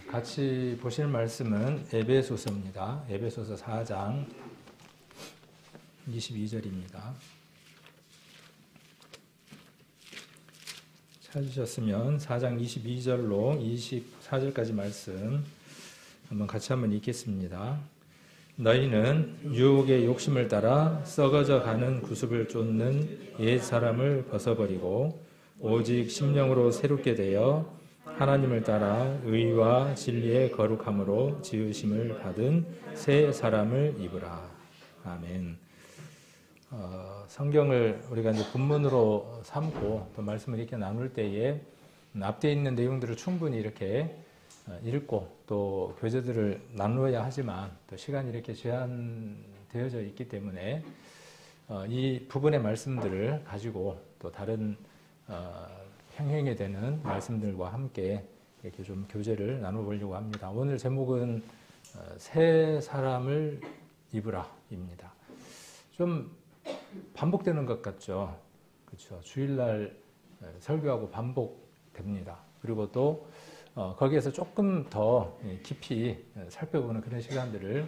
같이 보실 말씀은 에베소서입니다. 에베소서 4장 22절입니다. 찾으셨으면 4장 22절로 24절까지 말씀 한번 읽겠습니다. 너희는 유혹의 욕심을 따라 썩어져 가는 구습을 쫓는 옛 사람을 벗어버리고 오직 심령으로 새롭게 되어 하나님을 따라 의와 진리의 거룩함으로 지으심을 받은 새 사람을 입으라. 아멘. 성경을 우리가 이제 본문으로 삼고 또 말씀을 이렇게 나눌 때에 앞뒤에 있는 내용들을 충분히 이렇게 읽고 또 교재들을 나누어야 하지만 또 시간이 이렇게 제한되어져 있기 때문에 이 부분의 말씀들을 가지고 또 다른 평행이 되는 말씀들과 함께 이렇게 좀 교제를 나눠보려고 합니다. 오늘 제목은 새 사람을 입으라입니다. 좀 반복되는 것 같죠? 그렇죠. 주일날 설교하고 반복됩니다. 그리고 또 거기에서 조금 더 깊이 살펴보는 그런 시간들을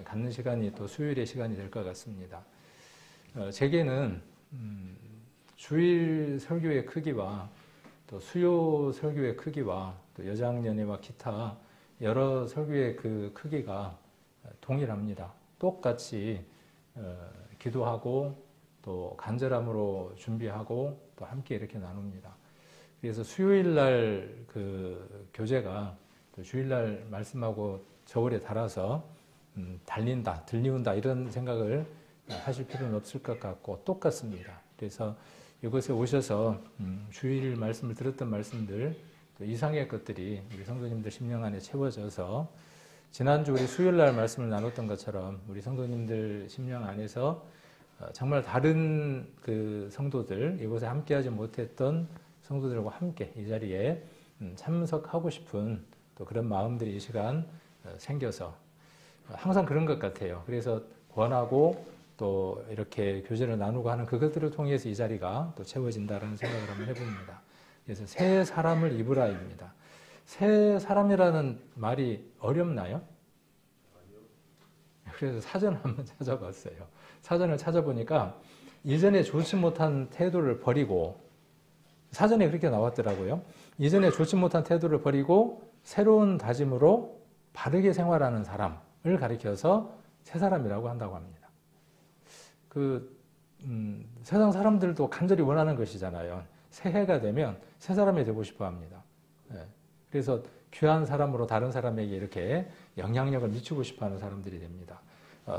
갖는 시간이 또 수요일의 시간이 될 것 같습니다. 제게는 주일 설교의 크기와 또 수요 설교의 크기와 또 여장연회와 기타 여러 설교의 그 크기가 동일합니다. 똑같이 기도하고 또 간절함으로 준비하고 또 함께 이렇게 나눕니다. 그래서 수요일날 그 교재가 또 주일날 말씀하고 저울에 달아서 달린다, 들리운다 이런 생각을 하실 필요는 없을 것 같고 똑같습니다. 그래서 이곳에 오셔서 주일 말씀을 들었던 말씀들 또 이상의 것들이 우리 성도님들 심령 안에 채워져서 지난주 우리 수요일날 말씀을 나눴던 것처럼 우리 성도님들 심령 안에서 정말 다른 그 성도들 이곳에 함께하지 못했던 성도들과 함께 이 자리에 참석하고 싶은 또 그런 마음들이 이 시간 생겨서 항상 그런 것 같아요. 그래서 권하고 또 이렇게 교제를 나누고 하는 그것들을 통해서 이 자리가 또 채워진다는 생각을 한번 해봅니다. 그래서 새 사람을 입으라입니다. 새 사람이라는 말이 어렵나요? 그래서 사전을 한번 찾아봤어요. 사전을 찾아보니까 이전에 좋지 못한 태도를 버리고 사전에 그렇게 나왔더라고요. 이전에 좋지 못한 태도를 버리고 새로운 다짐으로 바르게 생활하는 사람을 가리켜서 새 사람이라고 한다고 합니다. 세상 사람들도 간절히 원하는 것이잖아요. 새해가 되면 새 사람이 되고 싶어 합니다. 그래서 귀한 사람으로 다른 사람에게 이렇게 영향력을 미치고 싶어 하는 사람들이 됩니다.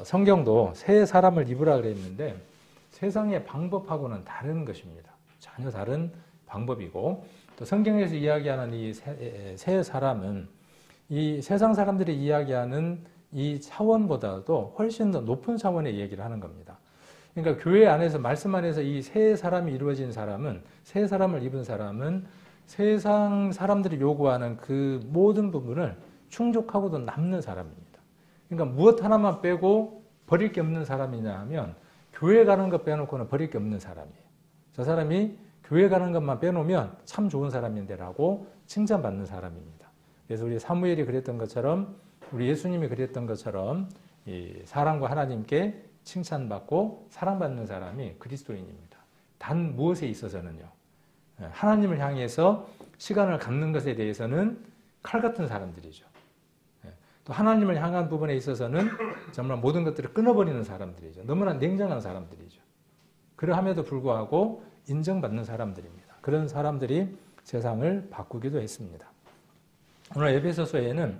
성경도 새 사람을 입으라 그랬는데 세상의 방법하고는 다른 것입니다. 전혀 다른 방법이고 또 성경에서 이야기하는 이 새 사람은 이 세상 사람들이 이야기하는 이 차원보다도 훨씬 더 높은 차원의 얘기를 하는 겁니다. 그러니까 교회 안에서 말씀 안에서 이 새 사람이 이루어진 사람은 새 사람을 입은 사람은 세상 사람들이 요구하는 그 모든 부분을 충족하고도 남는 사람입니다. 그러니까 무엇 하나만 빼고 버릴 게 없는 사람이냐 하면 교회 가는 것 빼놓고는 버릴 게 없는 사람이에요. 저 사람이 교회 가는 것만 빼놓으면 참 좋은 사람인데라고 칭찬받는 사람입니다. 그래서 우리 사무엘이 그랬던 것처럼 우리 예수님이 그랬던 것처럼 이 사람과 하나님께 칭찬받고 사랑받는 사람이 그리스도인입니다. 단 무엇에 있어서는요. 하나님을 향해서 시간을 갖는 것에 대해서는 칼 같은 사람들이죠. 또 하나님을 향한 부분에 있어서는 정말 모든 것들을 끊어버리는 사람들이죠. 너무나 냉정한 사람들이죠. 그러함에도 불구하고 인정받는 사람들입니다. 그런 사람들이 세상을 바꾸기도 했습니다. 오늘 에베소서에는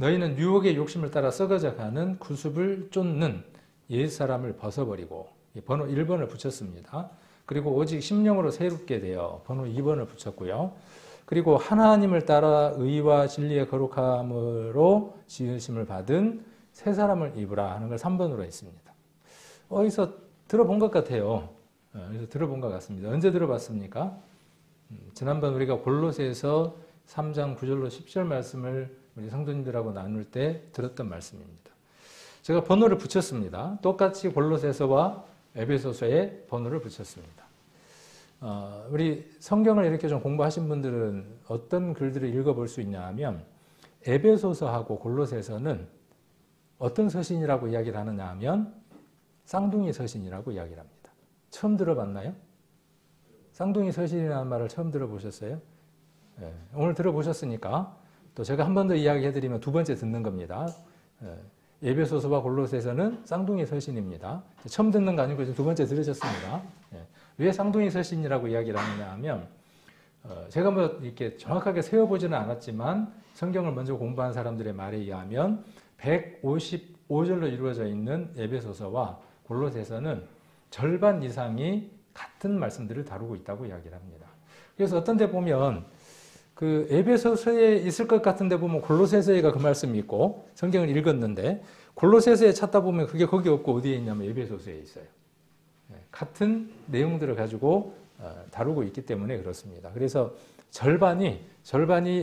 너희는 유혹의 욕심을 따라 썩어져 가는 구습을 쫓는 옛사람을 벗어버리고 번호 1번을 붙였습니다. 그리고 오직 심령으로 새롭게 되어 번호 2번을 붙였고요. 그리고 하나님을 따라 의와 진리의 거룩함으로 지으심을 받은 새 사람을 입으라 하는 걸 3번으로 했습니다. 어디서 들어본 것 같아요. 그래서 들어본 것 같습니다. 언제 들어봤습니까? 지난번 우리가 골로새에서 3장 9절로 10절 말씀을 우리 성도님들하고 나눌 때 들었던 말씀입니다. 제가 번호를 붙였습니다. 똑같이 골로새서와 에베소서에 번호를 붙였습니다. 우리 성경을 이렇게 좀 공부하신 분들은 어떤 글들을 읽어볼 수 있냐 하면 에베소서하고 골로새서는 어떤 서신이라고 이야기를 하느냐 하면 쌍둥이 서신이라고 이야기를 합니다. 처음 들어봤나요? 쌍둥이 서신이라는 말을 처음 들어보셨어요? 네, 오늘 들어보셨으니까 또 제가 한 번 더 이야기해드리면 두 번째 듣는 겁니다. 에베소서와 골로새서는 쌍둥이 서신입니다. 처음 듣는 거 아니고 두 번째 들으셨습니다. 왜 쌍둥이 서신이라고 이야기를 하느냐 하면 제가 뭐 이렇게 정확하게 세어보지는 않았지만 성경을 먼저 공부한 사람들의 말에 의하면 155절로 이루어져 있는 에베소서와 골로새서는 절반 이상이 같은 말씀들을 다루고 있다고 이야기를 합니다. 그래서 어떤 데 보면 그 에베소서에 있을 것 같은 데 보면 골로새서에가 그 말씀이 있고 성경을 읽었는데 골로새서에 찾다 보면 그게 거기 없고 어디에 있냐면 에베소서에 있어요. 같은 내용들을 가지고 다루고 있기 때문에 그렇습니다. 그래서 절반이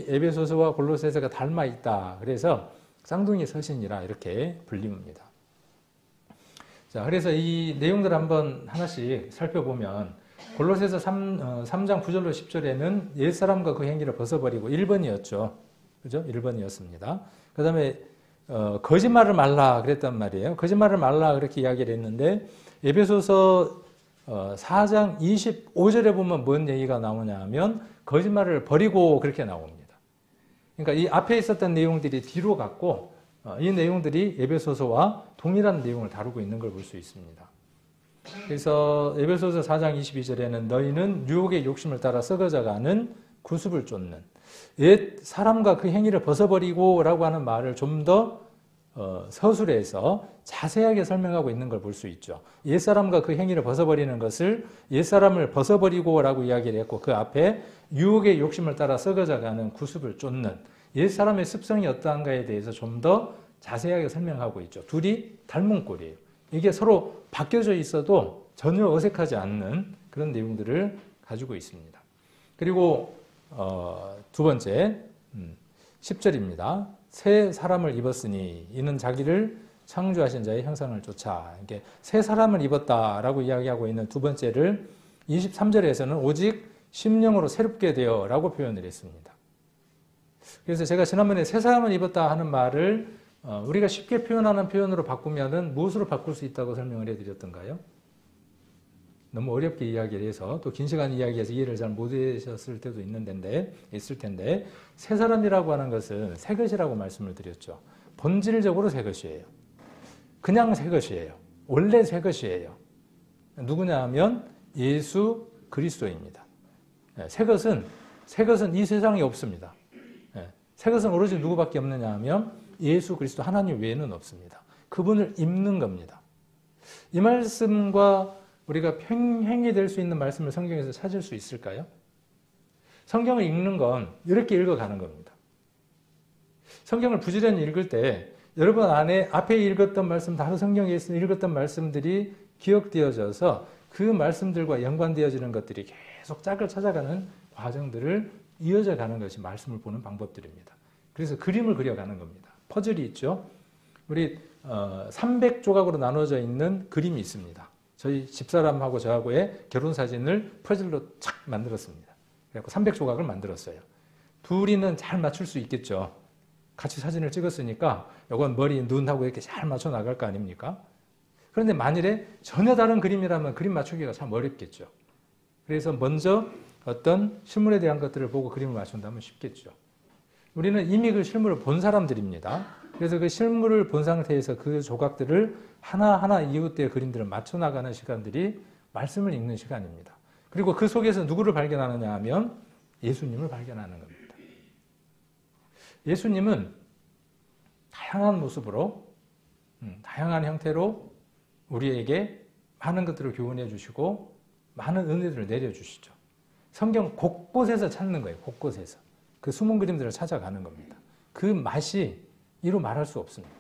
에베소서와 골로새서가 닮아 있다. 그래서 쌍둥이 서신이라 이렇게 불립니다. 자, 그래서 이 내용들 한번 하나씩 살펴보면 골로새서 3장 9절로 10절에는 옛사람과 그 행위를 벗어버리고 1번이었죠. 그죠? 1번이었습니다. 그 다음에 거짓말을 말라 그랬단 말이에요. 거짓말을 말라 그렇게 이야기를 했는데 에베소서 4장 25절에 보면 뭔 얘기가 나오냐 하면 거짓말을 버리고 그렇게 나옵니다. 그러니까 이 앞에 있었던 내용들이 뒤로 갔고 이 내용들이 에베소서와 동일한 내용을 다루고 있는 걸 볼 수 있습니다. 그래서 에베소서 4장 22절에는 너희는 유혹의 욕심을 따라 썩어져가는 구습을 쫓는 옛 사람과 그 행위를 벗어버리고 라고 하는 말을 좀 더 서술해서 자세하게 설명하고 있는 걸 볼 수 있죠. 옛사람과 그 행위를 벗어버리는 것을 옛사람을 벗어버리고 라고 이야기를 했고 그 앞에 유혹의 욕심을 따라 썩어져가는 구습을 쫓는 옛사람의 습성이 어떠한가에 대해서 좀 더 자세하게 설명하고 있죠. 둘이 닮은 꼴이에요. 이게 서로 바뀌어져 있어도 전혀 어색하지 않는 그런 내용들을 가지고 있습니다. 그리고 두 번째 10절입니다. 새 사람을 입었으니 이는 자기를 창조하신 자의 형상을 쫓아 이게 새 사람을 입었다라고 이야기하고 있는 두 번째를 23절에서는 오직 심령으로 새롭게 되어라고 표현을 했습니다. 그래서 제가 지난번에 새 사람을 입었다 하는 말을 우리가 쉽게 표현하는 표현으로 바꾸면은 무엇으로 바꿀 수 있다고 설명을 해드렸던가요? 너무 어렵게 이야기를 해서 또 긴 시간 이야기해서 이해를 잘 못하셨을 때도 있을 텐데 새 사람이라고 하는 것은 새 것이라고 말씀을 드렸죠. 본질적으로 새 것이에요. 그냥 새 것이에요. 원래 새 것이에요. 누구냐 하면 예수 그리스도입니다. 새 것은 이 세상에 없습니다. 새 것은 오로지 누구밖에 없느냐 하면 예수 그리스도 하나님 외에는 없습니다. 그분을 입는 겁니다. 이 말씀과 우리가 평행이 될 수 있는 말씀을 성경에서 찾을 수 있을까요? 성경을 읽는 건 이렇게 읽어가는 겁니다. 성경을 부지런히 읽을 때 여러분 안에 앞에 읽었던 말씀, 다른 성경에서 읽었던 말씀들이 기억되어져서 그 말씀들과 연관되어지는 것들이 계속 짝을 찾아가는 과정들을 이어져 가는 것이 말씀을 보는 방법들입니다. 그래서 그림을 그려가는 겁니다. 퍼즐이 있죠. 우리 300조각으로 나눠져 있는 그림이 있습니다. 저희 집사람하고 저하고의 결혼사진을 퍼즐로 착 만들었습니다. 그래서 300조각을 만들었어요. 둘이는 잘 맞출 수 있겠죠. 같이 사진을 찍었으니까 이건 머리, 눈하고 이렇게 잘 맞춰 나갈 거 아닙니까? 그런데 만일에 전혀 다른 그림이라면 그림 맞추기가 참 어렵겠죠. 그래서 먼저 어떤 실물에 대한 것들을 보고 그림을 맞춘다면 쉽겠죠. 우리는 이미 그 실물을 본 사람들입니다. 그래서 그 실물을 본 상태에서 그 조각들을 하나하나 이웃대의 그림들을 맞춰 나가는 시간들이 말씀을 읽는 시간입니다. 그리고 그 속에서 누구를 발견하느냐 하면 예수님을 발견하는 겁니다. 예수님은 다양한 모습으로, 다양한 형태로 우리에게 많은 것들을 교훈해 주시고 많은 은혜들을 내려주시죠. 성경 곳곳에서 찾는 거예요. 곳곳에서. 그 숨은 그림들을 찾아가는 겁니다. 그 맛이 이루 말할 수 없습니다.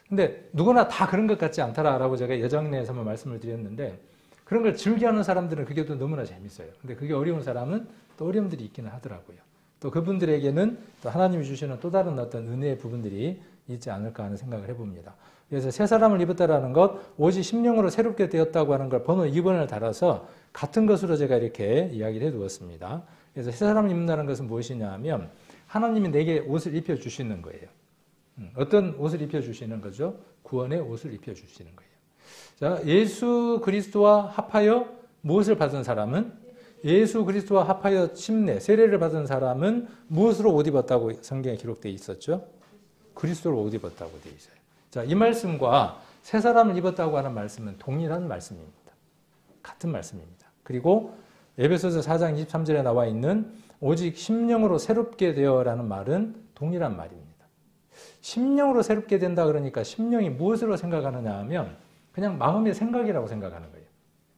근데 누구나 다 그런 것 같지 않다라고 제가 예전에서 한번 말씀을 드렸는데 그런 걸 즐겨하는 사람들은 그게 또 너무나 재밌어요. 근데 그게 어려운 사람은 또 어려움들이 있기는 하더라고요. 또 그분들에게는 또 하나님이 주시는 또 다른 어떤 은혜의 부분들이 있지 않을까 하는 생각을 해봅니다. 그래서 새 사람을 입었다라는 것, 오직 심령으로 새롭게 되었다고 하는 걸 번호 2번을 달아서 같은 것으로 제가 이렇게 이야기를 해두었습니다. 그래서 새 사람을 입는다는 것은 무엇이냐 하면 하나님이 내게 옷을 입혀주시는 거예요. 어떤 옷을 입혀주시는 거죠? 구원의 옷을 입혀주시는 거예요. 자, 예수 그리스도와 합하여 무엇을 받은 사람은? 예수 그리스도와 합하여 침례, 세례를 받은 사람은 무엇으로 옷 입었다고 성경에 기록되어 있었죠? 그리스도로 옷 입었다고 되어 있어요. 자, 이 말씀과 새 사람을 입었다고 하는 말씀은 동일한 말씀입니다. 같은 말씀입니다. 그리고 에베소서 4장 23절에 나와 있는 오직 심령으로 새롭게 되어라는 말은 동일한 말입니다. 심령으로 새롭게 된다 그러니까 심령이 무엇으로 생각하느냐 하면 그냥 마음의 생각이라고 생각하는 거예요.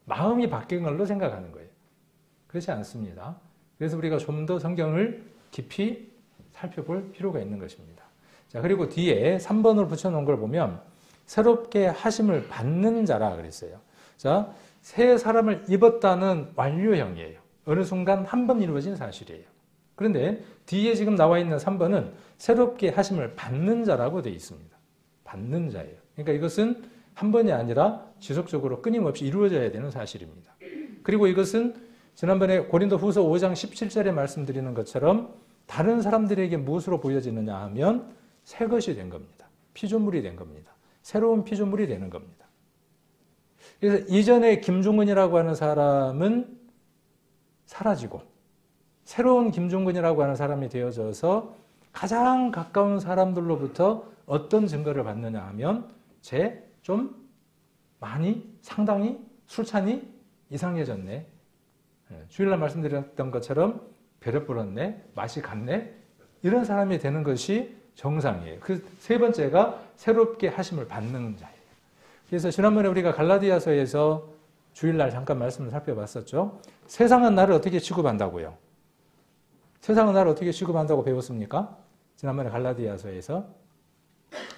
마음이 바뀐 걸로 생각하는 거예요. 그렇지 않습니다. 그래서 우리가 좀 더 성경을 깊이 살펴볼 필요가 있는 것입니다. 자, 그리고 뒤에 3번으로 붙여놓은 걸 보면 새롭게 하심을 받는 자라 그랬어요. 자, 새 사람을 입었다는 완료형이에요. 어느 순간 한 번 이루어진 사실이에요. 그런데 뒤에 지금 나와 있는 3번은 새롭게 하심을 받는 자라고 되어 있습니다. 받는 자예요. 그러니까 이것은 한 번이 아니라 지속적으로 끊임없이 이루어져야 되는 사실입니다. 그리고 이것은 지난번에 고린도 후서 5장 17절에 말씀드리는 것처럼 다른 사람들에게 무엇으로 보여지느냐 하면 새 것이 된 겁니다. 피조물이 된 겁니다. 새로운 피조물이 되는 겁니다. 그래서 이전에 김종근이라고 하는 사람은 사라지고 새로운 김종근이라고 하는 사람이 되어져서 가장 가까운 사람들로부터 어떤 증거를 받느냐 하면 쟤 좀 많이 상당히 술찬이 이상해졌네. 주일날 말씀드렸던 것처럼 배려 불었네. 맛이 갔네. 이런 사람이 되는 것이 정상이에요. 그 세 번째가 새롭게 하심을 받는 자예요. 그래서 지난번에 우리가 갈라디아서에서 주일날 잠깐 말씀을 살펴봤었죠. 세상은 나를 어떻게 취급한다고요? 세상은 나를 어떻게 취급한다고 배웠습니까? 지난번에 갈라디아서에서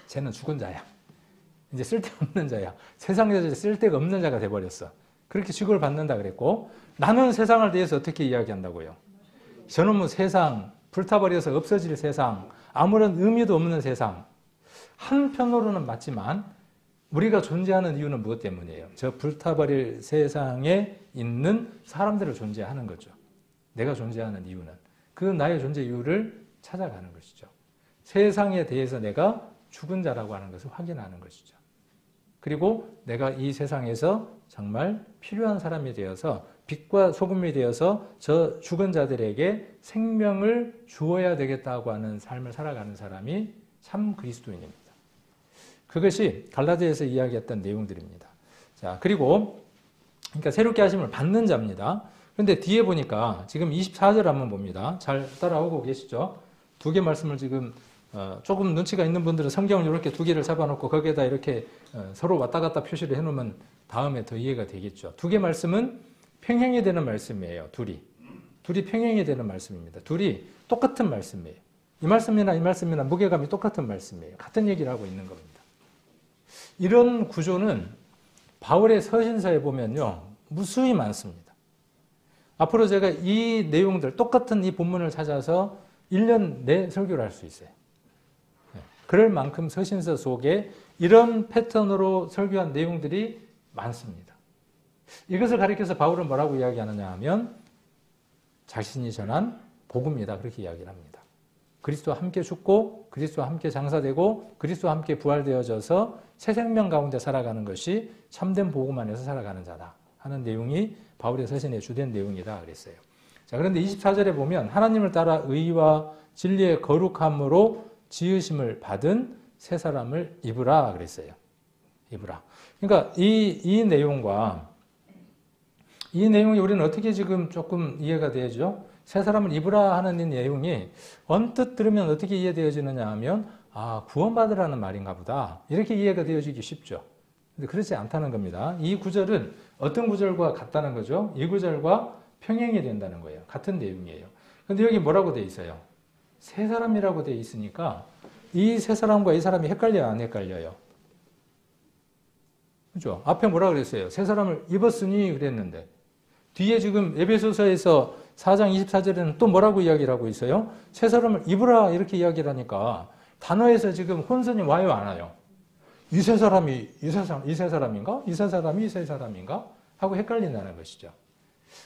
쟤는 죽은 자야. 이제 쓸데없는 자야. 세상에서 쓸데가 없는 자가 돼버렸어. 그렇게 취급을 받는다 그랬고 나는 세상을 대해서 어떻게 이야기한다고요? 저놈의 세상, 불타버려서 없어질 세상, 아무런 의미도 없는 세상. 한편으로는 맞지만 우리가 존재하는 이유는 무엇 때문이에요? 저 불타버릴 세상에 있는 사람들을 존재하는 거죠. 내가 존재하는 이유는. 그 나의 존재 이유를 찾아가는 것이죠. 세상에 대해서 내가 죽은 자라고 하는 것을 확인하는 것이죠. 그리고 내가 이 세상에서 정말 필요한 사람이 되어서 빛과 소금이 되어서 저 죽은 자들에게 생명을 주어야 되겠다고 하는 삶을 살아가는 사람이 참 그리스도인입니다. 그것이 갈라디아에서 이야기했던 내용들입니다. 자, 그리고 그러니까 새롭게 하심을 받는 자입니다. 그런데 뒤에 보니까 지금 24절 한번 봅니다. 잘 따라오고 계시죠? 두 개 말씀을 지금 조금 눈치가 있는 분들은 성경을 이렇게 두 개를 잡아놓고 거기에다 이렇게 서로 왔다 갔다 표시를 해놓으면 다음에 더 이해가 되겠죠. 두 개 말씀은 평행이 되는 말씀이에요. 둘이 평행이 되는 말씀입니다. 둘이 똑같은 말씀이에요. 이 말씀이나 무게감이 똑같은 말씀이에요. 같은 얘기를 하고 있는 겁니다. 이런 구조는 바울의 서신서에 보면요. 무수히 많습니다. 앞으로 제가 이 내용들 똑같은 이 본문을 찾아서 1년 내 설교를 할 수 있어요. 그럴 만큼 서신서 속에 이런 패턴으로 설교한 내용들이 많습니다. 이것을 가리켜서 바울은 뭐라고 이야기하느냐 하면 자신이 전한 복음이다 그렇게 이야기를 합니다. 그리스도와 함께 죽고 그리스도와 함께 장사되고 그리스도와 함께 부활되어져서 새 생명 가운데 살아가는 것이 참된 복음 안에서 살아가는 자다 하는 내용이 바울의 서신의 주된 내용이다 그랬어요. 자, 그런데 24절에 보면 하나님을 따라 의와 진리의 거룩함으로 지으심을 받은 새 사람을 입으라 그랬어요. 입으라. 그러니까 이 내용이 우리는 어떻게 지금 조금 이해가 되죠? 새 사람을 입으라 하는 이 내용이 언뜻 들으면 어떻게 이해되어지느냐 하면 구원받으라는 말인가 보다. 이렇게 이해가 되어지기 쉽죠. 근데 그렇지 않다는 겁니다. 이 구절은 어떤 구절과 같다는 거죠? 이 구절과 평행이 된다는 거예요. 같은 내용이에요. 근데 여기 뭐라고 돼 있어요? 새 사람이라고 돼 있으니까 이 새 사람과 이 사람이 헷갈려요? 안 헷갈려요? 그죠? 앞에 뭐라 그랬어요? 새 사람을 입었으니 그랬는데 뒤에 지금 에베소서에서 4장 24절에는 또 뭐라고 이야기를 하고 있어요? 새 사람을 입으라 이렇게 이야기를 하니까 단어에서 지금 혼선이 와요 안 와요? 이 새 사람이 이 새 사람인가? 이 새 사람이 이 새 사람인가? 하고 헷갈린다는 것이죠.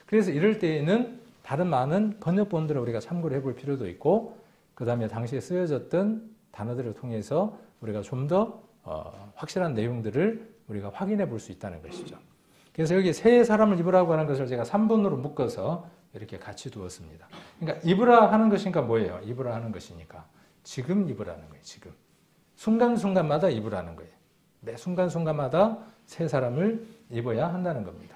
그래서 이럴 때에는 다른 많은 번역본들을 우리가 참고를 해볼 필요도 있고 그 다음에 당시에 쓰여졌던 단어들을 통해서 우리가 좀 더 확실한 내용들을 우리가 확인해 볼 수 있다는 것이죠. 그래서 여기 새 사람을 입으라고 하는 것을 제가 3분으로 묶어서 이렇게 같이 두었습니다. 그러니까 입으라 하는 것이니까 뭐예요? 입으라 하는 것이니까 지금 입으라는 거예요. 지금. 순간순간마다 입으라는 거예요. 매 순간순간마다 새 사람을 입어야 한다는 겁니다.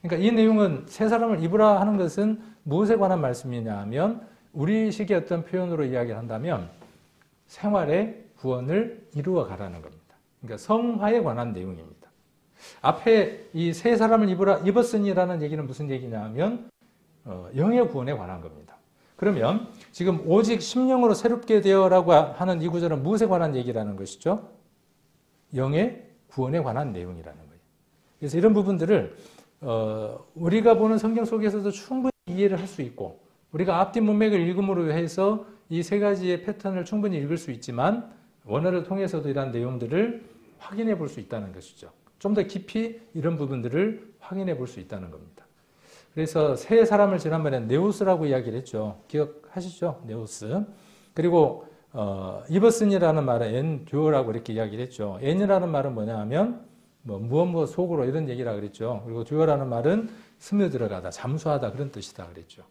그러니까 이 내용은 새 사람을 입으라 하는 것은 무엇에 관한 말씀이냐 하면 우리식의 어떤 표현으로 이야기를 한다면 생활의 구원을 이루어 가라는 겁니다. 그러니까 성화에 관한 내용입니다. 앞에 이 새 사람을 입었으니라는 얘기는 무슨 얘기냐 하면 영의 구원에 관한 겁니다. 그러면 지금 오직 심령으로 새롭게 되어라고 하는 이 구절은 무엇에 관한 얘기라는 것이죠? 영의 구원에 관한 내용이라는 거예요. 그래서 이런 부분들을 우리가 보는 성경 속에서도 충분히 이해를 할 수 있고 우리가 앞뒤 문맥을 읽음으로 해서 이 세 가지의 패턴을 충분히 읽을 수 있지만 원어를 통해서도 이러한 내용들을 확인해 볼 수 있다는 것이죠. 좀 더 깊이 이런 부분들을 확인해 볼 수 있다는 겁니다. 그래서 새 사람을 지난번에 네오스라고 이야기를 했죠. 기억하시죠? 네오스. 그리고 입었으니라는 말은 엔듀어라고 이렇게 이야기를 했죠. 엔이라는 말은 뭐냐 하면 무엇 속으로 이런 얘기라 그랬죠. 그리고 듀어라는 말은 스며들어가다, 잠수하다 그런 뜻이다 그랬죠.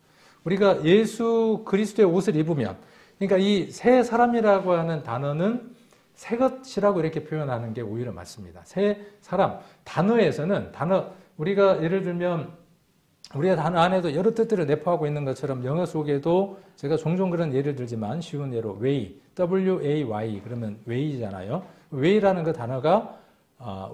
우리가 예수 그리스도의 옷을 입으면 그러니까 이 새 사람이라고 하는 단어는 새 것이라고 이렇게 표현하는 게 오히려 맞습니다. 새 사람, 단어에서는 우리가 예를 들면 우리가 단어 안에도 여러 뜻들을 내포하고 있는 것처럼 영어 속에도 제가 종종 그런 예를 들지만 쉬운 예로 way, W-A-Y 그러면 way잖아요. way라는 그 단어가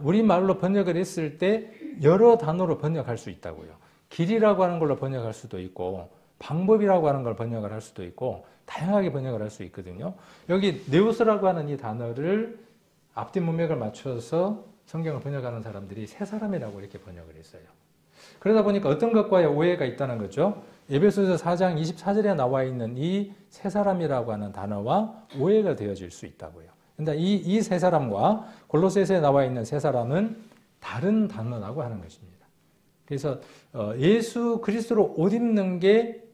우리말로 번역을 했을 때 여러 단어로 번역할 수 있다고요. 길이라고 하는 걸로 번역할 수도 있고 방법이라고 하는 걸 번역을 할 수도 있고 다양하게 번역을 할 수 있거든요. 여기 네오스라고 하는 이 단어를 앞뒤 문맥을 맞춰서 성경을 번역하는 사람들이 새 사람이라고 이렇게 번역을 했어요. 그러다 보니까 어떤 것과의 오해가 있다는 거죠. 에베소서 4장 24절에 나와 있는 이 새 사람이라고 하는 단어와 오해가 되어질 수 있다고요. 그런데 이 새 사람과 골로새서에 나와 있는 새 사람은 다른 단어라고 하는 것입니다. 그래서 예수 그리스도로 옷 입는 게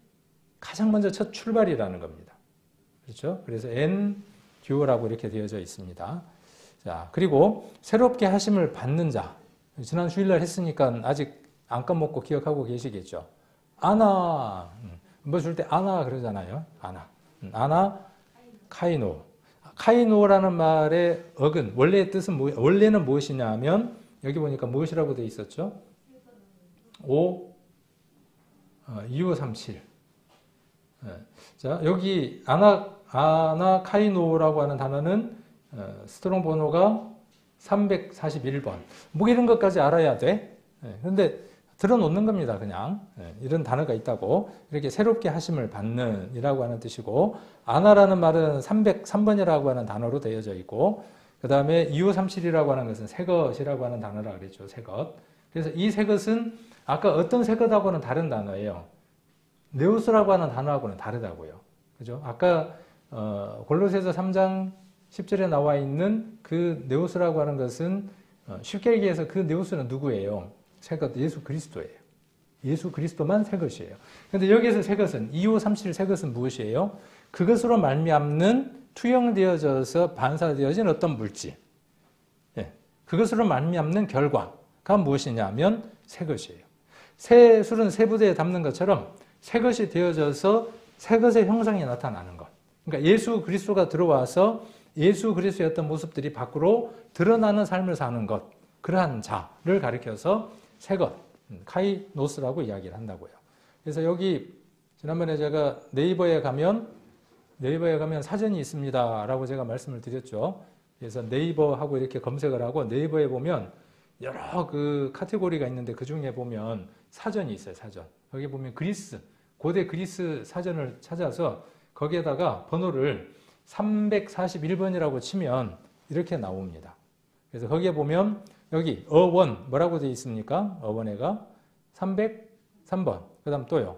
가장 먼저 첫 출발이라는 겁니다. 그렇죠? 그래서 엔듀어라고 이렇게 되어져 있습니다. 자, 그리고 새롭게 하심을 받는 자. 지난 주일날 했으니까 아직 안 까먹고 기억하고 계시겠죠? 아나, 뭐 줄 때 아나 그러잖아요. 아나, 카이노. 카이노라는 말의 어근, 원래의 뜻은 원래는 무엇이냐 하면 여기 보니까 무엇이라고 되어 있었죠? 2537. 자, 여기 아나카이노라고 하는 단어는 스트롱 번호가 341번. 뭐 이런 것까지 알아야 돼. 그런데 들어놓는 겁니다, 그냥. 이런 단어가 있다고. 이렇게 새롭게 하심을 받는 이라고 하는 뜻이고, 아나라는 말은 303번이라고 하는 단어로 되어져 있고, 그 다음에 2537이라고 하는 것은 새 것이라고 하는 단어라 그랬죠, 새 것. 그래서 이 새 것은 아까 어떤 새 것하고는 다른 단어예요. 네오스라고 하는 단어하고는 다르다고요. 그죠? 아까 골로새서 3장 10절에 나와 있는 그 네오스라고 하는 것은 쉽게 얘기해서 그 네오스는 누구예요? 새 것, 예수 그리스도예요. 예수 그리스도만 새 것이에요. 그런데 여기에서 새 것은 2537 새 것은 무엇이에요? 그것으로 말미암는 투영되어져서 반사되어진 어떤 물질. 예. 그것으로 말미암는 결과가 무엇이냐면 새 것이에요. 새 술은 새 부대에 담는 것처럼 새 것이 되어져서 새 것의 형상이 나타나는 것. 그러니까 예수 그리스도가 들어와서 예수 그리스도의 어떤 모습들이 밖으로 드러나는 삶을 사는 것. 그러한 자를 가리켜서 새 것, 카이노스라고 이야기를 한다고요. 그래서 여기 지난번에 제가 네이버에 가면 사전이 있습니다라고 제가 말씀을 드렸죠. 그래서 네이버하고 이렇게 검색을 하고 네이버에 보면 여러 그 카테고리가 있는데 그 중에 보면 사전이 있어요. 사전. 거기 보면 고대 그리스 사전을 찾아서 거기에다가 번호를 341번이라고 치면 이렇게 나옵니다. 그래서 거기에 보면 여기 어원 뭐라고 되어 있습니까? 어원에가 303번. 그 다음 또요.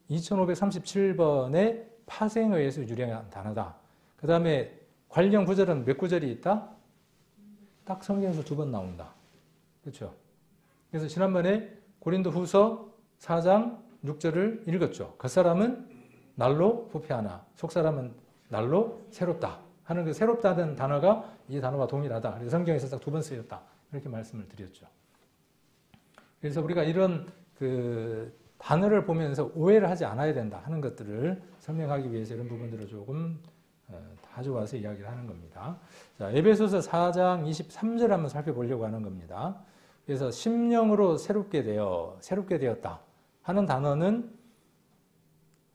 2537번의 파생어에서 유래한 단어다. 그 다음에 관련 구절은 몇 구절이 있다? 딱 성경에서 2번 나온다. 그렇죠? 그래서 지난번에 고린도 후서 4장 6절을 읽었죠. 그 사람은 날로 부패하나. 속사람은 날로 새롭다. 하는 그 새롭다는 단어가 이 단어와 동일하다. 그래서 성경에서 딱 2번 쓰였다. 이렇게 말씀을 드렸죠. 그래서 우리가 이런 그 단어를 보면서 오해를 하지 않아야 된다 하는 것들을 설명하기 위해서 이런 부분들을 조금 가져와서 이야기를 하는 겁니다. 자, 에베소서 4장 23절 한번 살펴보려고 하는 겁니다. 그래서 심령으로 새롭게 되었다 하는 단어는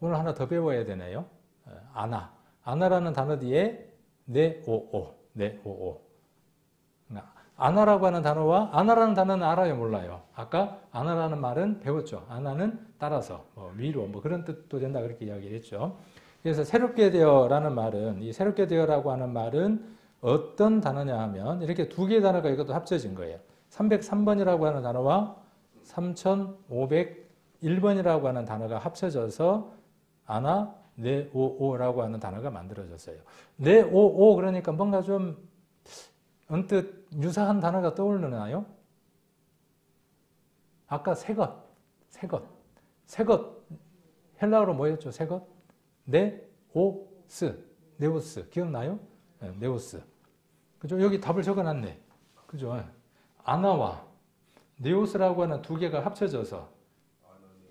오늘 하나 더 배워야 되네요. 아나라는 단어 뒤에 네오오. 아나라고 하는 단어와 아나라는 단어는 알아요, 몰라요? 아까 아나라는 말은 배웠죠. 아나는 따라서, 위로, 그런 뜻도 된다 그렇게 이야기했죠. 그래서 새롭게 되어라는 말은 이 새롭게 되어라고 하는 말은 어떤 단어냐 하면 이렇게 2개의 단어가 이것도 합쳐진 거예요. 303번이라고 하는 단어와 3501번이라고 하는 단어가 합쳐져서 아나 네오오라고 하는 단어가 만들어졌어요. 네오오 그러니까 뭔가 좀 언뜻 유사한 단어가 떠오르나요? 아까 새것 헬라어로 뭐였죠? 새것? 네오스 기억나요? 네, 네오스. 그죠? 여기 답을 적어놨네. 그죠? 아나와 네오스라고 하는 2개가 합쳐져서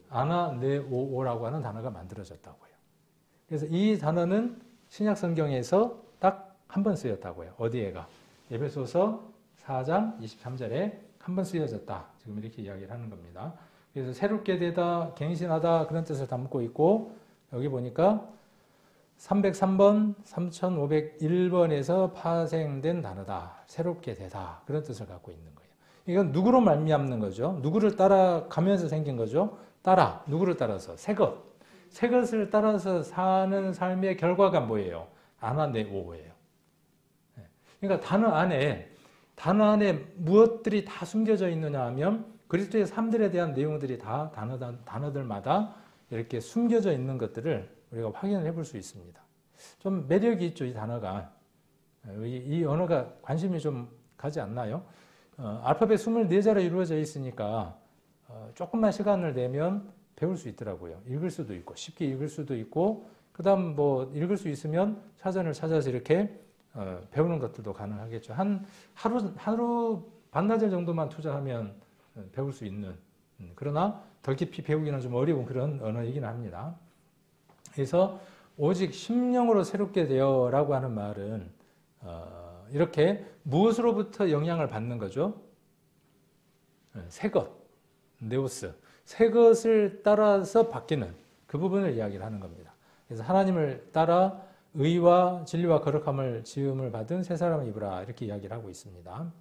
아나네오오라고 하는 단어가 만들어졌다고요. 그래서 이 단어는 신약 성경에서 딱 한 번 쓰였다고요. 어디에가? 에베소서 4장 23절에 한 번 쓰여졌다. 지금 이렇게 이야기를 하는 겁니다. 그래서 새롭게 되다, 갱신하다 그런 뜻을 담고 있고 여기 보니까 303번, 3501번에서 파생된 단어다. 새롭게 되다. 그런 뜻을 갖고 있는 거예요. 이건 누구로 말미암는 거죠? 누구를 따라가면서 생긴 거죠? 누구를 따라서? 새것을 따라서 사는 삶의 결과가 뭐예요? 아나네오예요. 그러니까 단어 안에 무엇들이 다 숨겨져 있느냐 하면 그리스도의 삶들에 대한 내용들이 다 단어들마다 이렇게 숨겨져 있는 것들을 우리가 확인을 해볼 수 있습니다. 좀 매력이 있죠, 이 단어가. 이 언어가 관심이 좀 가지 않나요? 알파벳 24자로 이루어져 있으니까 조금만 시간을 내면 배울 수 있더라고요. 읽을 수도 있고 쉽게 읽을 수도 있고 그다음 읽을 수 있으면 사전을 찾아서 이렇게 배우는 것들도 가능하겠죠. 하루 반나절 정도만 투자하면 배울 수 있는 그러나 더 깊이 배우기는 좀 어려운 그런 언어이긴 합니다. 그래서 오직 심령으로 새롭게 되어라고 하는 말은 이렇게 무엇으로부터 영향을 받는 거죠? 새것, 네오스. 새것을 따라서 바뀌는 그 부분을 이야기를 하는 겁니다. 그래서 하나님을 따라 의와 진리와 거룩함을 지음을 받은 새 사람을 입으라 이렇게 이야기를 하고 있습니다.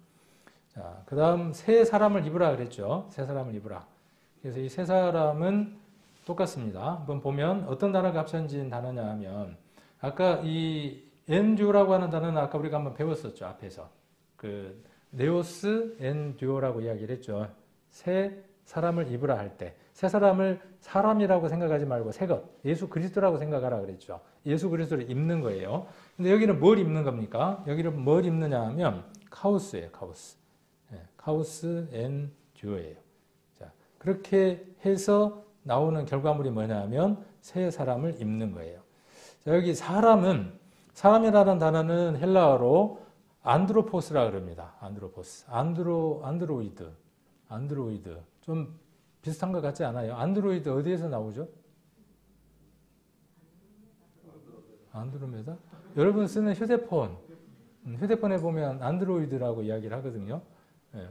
자, 그 다음 새 사람을 입으라 그랬죠. 새 사람을 입으라. 그래서 이 새 사람은 똑같습니다. 한번 보면 어떤 단어가 합쳐진 단어냐 하면 아까 이 엔듀오라고 하는 단어는 아까 우리가 한번 배웠었죠. 앞에서. 그 네오스 엔듀오라고 이야기를 했죠. 새 사람을 입으라 할 때 새 사람을 사람이라고 생각하지 말고 새것, 예수 그리스도라고 생각하라 그랬죠. 예수 그리스도를 입는 거예요. 근데 여기는 뭘 입는 겁니까? 여기는 뭘 입느냐 하면 카오스예요. 카오스 앤 듀오예요. 자, 그렇게 해서 나오는 결과물이 뭐냐 하면 새 사람을 입는 거예요. 자, 여기 사람이라는 단어는 헬라어로 안드로포스라 그럽니다. 안드로이드. 좀 비슷한 것 같지 않아요? 안드로이드 어디에서 나오죠? 안드로메다? 여러분 쓰는 휴대폰에 보면 안드로이드라고 이야기를 하거든요.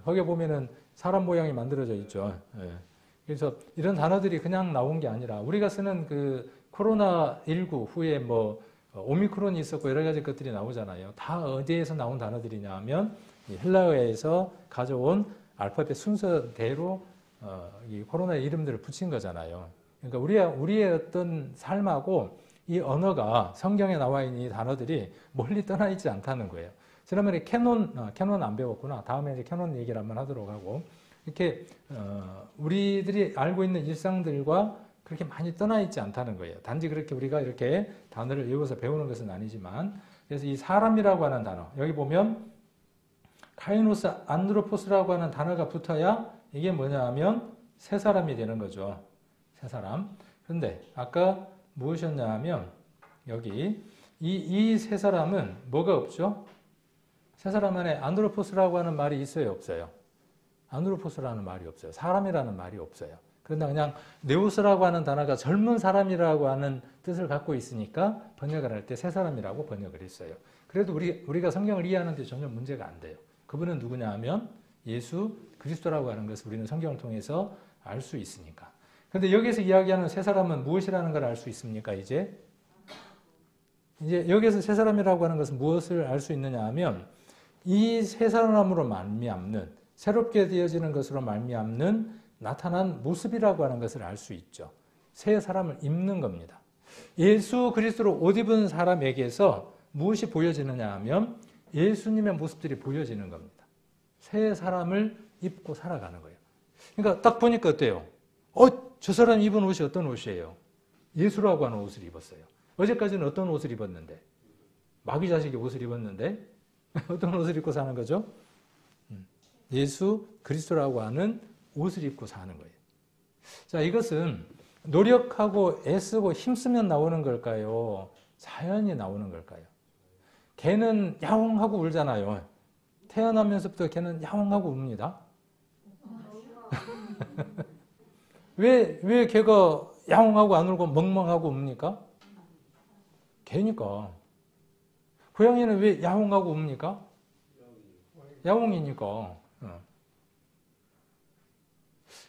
거기에 보면은 사람 모양이 만들어져 있죠. 그래서 이런 단어들이 그냥 나온 게 아니라 우리가 쓰는 그 코로나19 후에 오미크론이 있었고 여러 가지 것들이 나오잖아요. 다 어디에서 나온 단어들이냐 하면 헬라어에서 가져온 알파벳 순서대로 이 코로나의 이름들을 붙인 거잖아요. 그러니까 우리의 어떤 삶하고 이 언어가 성경에 나와 있는 이 단어들이 멀리 떠나 있지 않다는 거예요. 지난번에 캐논 안 배웠구나. 다음에 이제 캐논 얘기를 한번 하도록 하고 이렇게 우리들이 알고 있는 일상들과 그렇게 많이 떠나 있지 않다는 거예요. 단지 그렇게 우리가 이렇게 단어를 외워서 배우는 것은 아니지만 그래서 이 사람이라고 하는 단어 여기 보면 카이노스 안드로포스라고 하는 단어가 붙어야 이게 뭐냐 하면 새 사람이 되는 거죠. 새 사람. 그런데 아까 무엇이었냐 하면 여기 이 세 사람은 뭐가 없죠? 세 사람 안에 안드로포스라고 하는 말이 있어요, 없어요? 안드로포스라는 말이 없어요. 사람이라는 말이 없어요. 그러나 그냥 네오스라고 하는 단어가 젊은 사람이라고 하는 뜻을 갖고 있으니까 번역을 할 때 세 사람이라고 번역을 했어요. 그래도 우리가 성경을 이해하는 데 전혀 문제가 안 돼요. 그분은 누구냐 하면 예수 그리스도라고 하는 것을 우리는 성경을 통해서 알 수 있으니까. 그런데 여기서 이야기하는 세 사람은 무엇이라는 걸 알 수 있습니까? 이제 여기서 세 사람이라고 하는 것은 무엇을 알 수 있느냐 하면 이 세 사람으로 말미암는 새롭게 되어지는 것으로 말미암는 나타난 모습이라고 하는 것을 알 수 있죠. 새 사람을 입는 겁니다. 예수 그리스도로 옷 입은 사람에게서 무엇이 보여지느냐 하면 예수님의 모습들이 보여지는 겁니다. 새 사람을 입고 살아가는 거예요. 그러니까 딱 보니까 어때요? 저 사람 입은 옷이 어떤 옷이에요? 예수라고 하는 옷을 입었어요. 어제까지는 어떤 옷을 입었는데? 마귀 자식이 옷을 입었는데? 어떤 옷을 입고 사는 거죠? 예수 그리스도라고 하는 옷을 입고 사는 거예요. 자, 이것은 노력하고 애쓰고 힘쓰면 나오는 걸까요? 자연히 나오는 걸까요? 개는 야옹하고 울잖아요. 태어나면서부터 개는 야옹하고 웁니다. 왜 개가 야옹하고 안 울고 멍멍하고 웁니까? 개니까. 고양이는 왜 야옹하고 웁니까? 야옹이니까.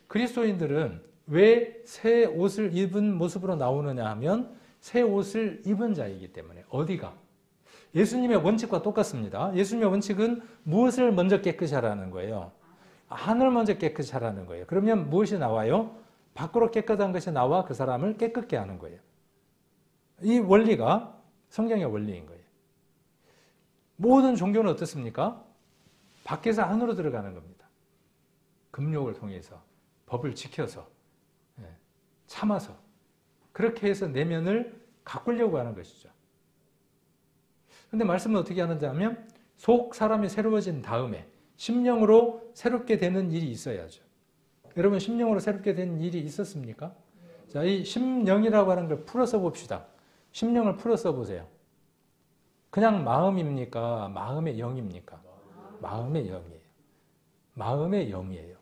그리스도인들은 왜 새 옷을 입은 모습으로 나오느냐 하면 새 옷을 입은 자이기 때문에. 어디가? 예수님의 원칙과 똑같습니다. 예수님의 원칙은 무엇을 먼저 깨끗이 하라는 거예요? 안을 먼저 깨끗이 하라는 거예요. 그러면 무엇이 나와요? 밖으로 깨끗한 것이 나와 그 사람을 깨끗게 하는 거예요. 이 원리가 성경의 원리인 거예요. 모든 종교는 어떻습니까? 밖에서 안으로 들어가는 겁니다. 금욕을 통해서, 법을 지켜서, 참아서 그렇게 해서 내면을 가꾸려고 하는 것이죠. 그런데 말씀은 어떻게 하는지 하면 속 사람이 새로워진 다음에 심령으로 새롭게 되는 일이 있어야죠. 여러분 심령으로 새롭게 된 일이 있었습니까? 자, 이 심령이라고 하는 걸 풀어서 봅시다. 심령을 풀어서 보세요. 그냥 마음입니까? 마음의 영입니까? 마음의 영이에요. 마음의 영이에요.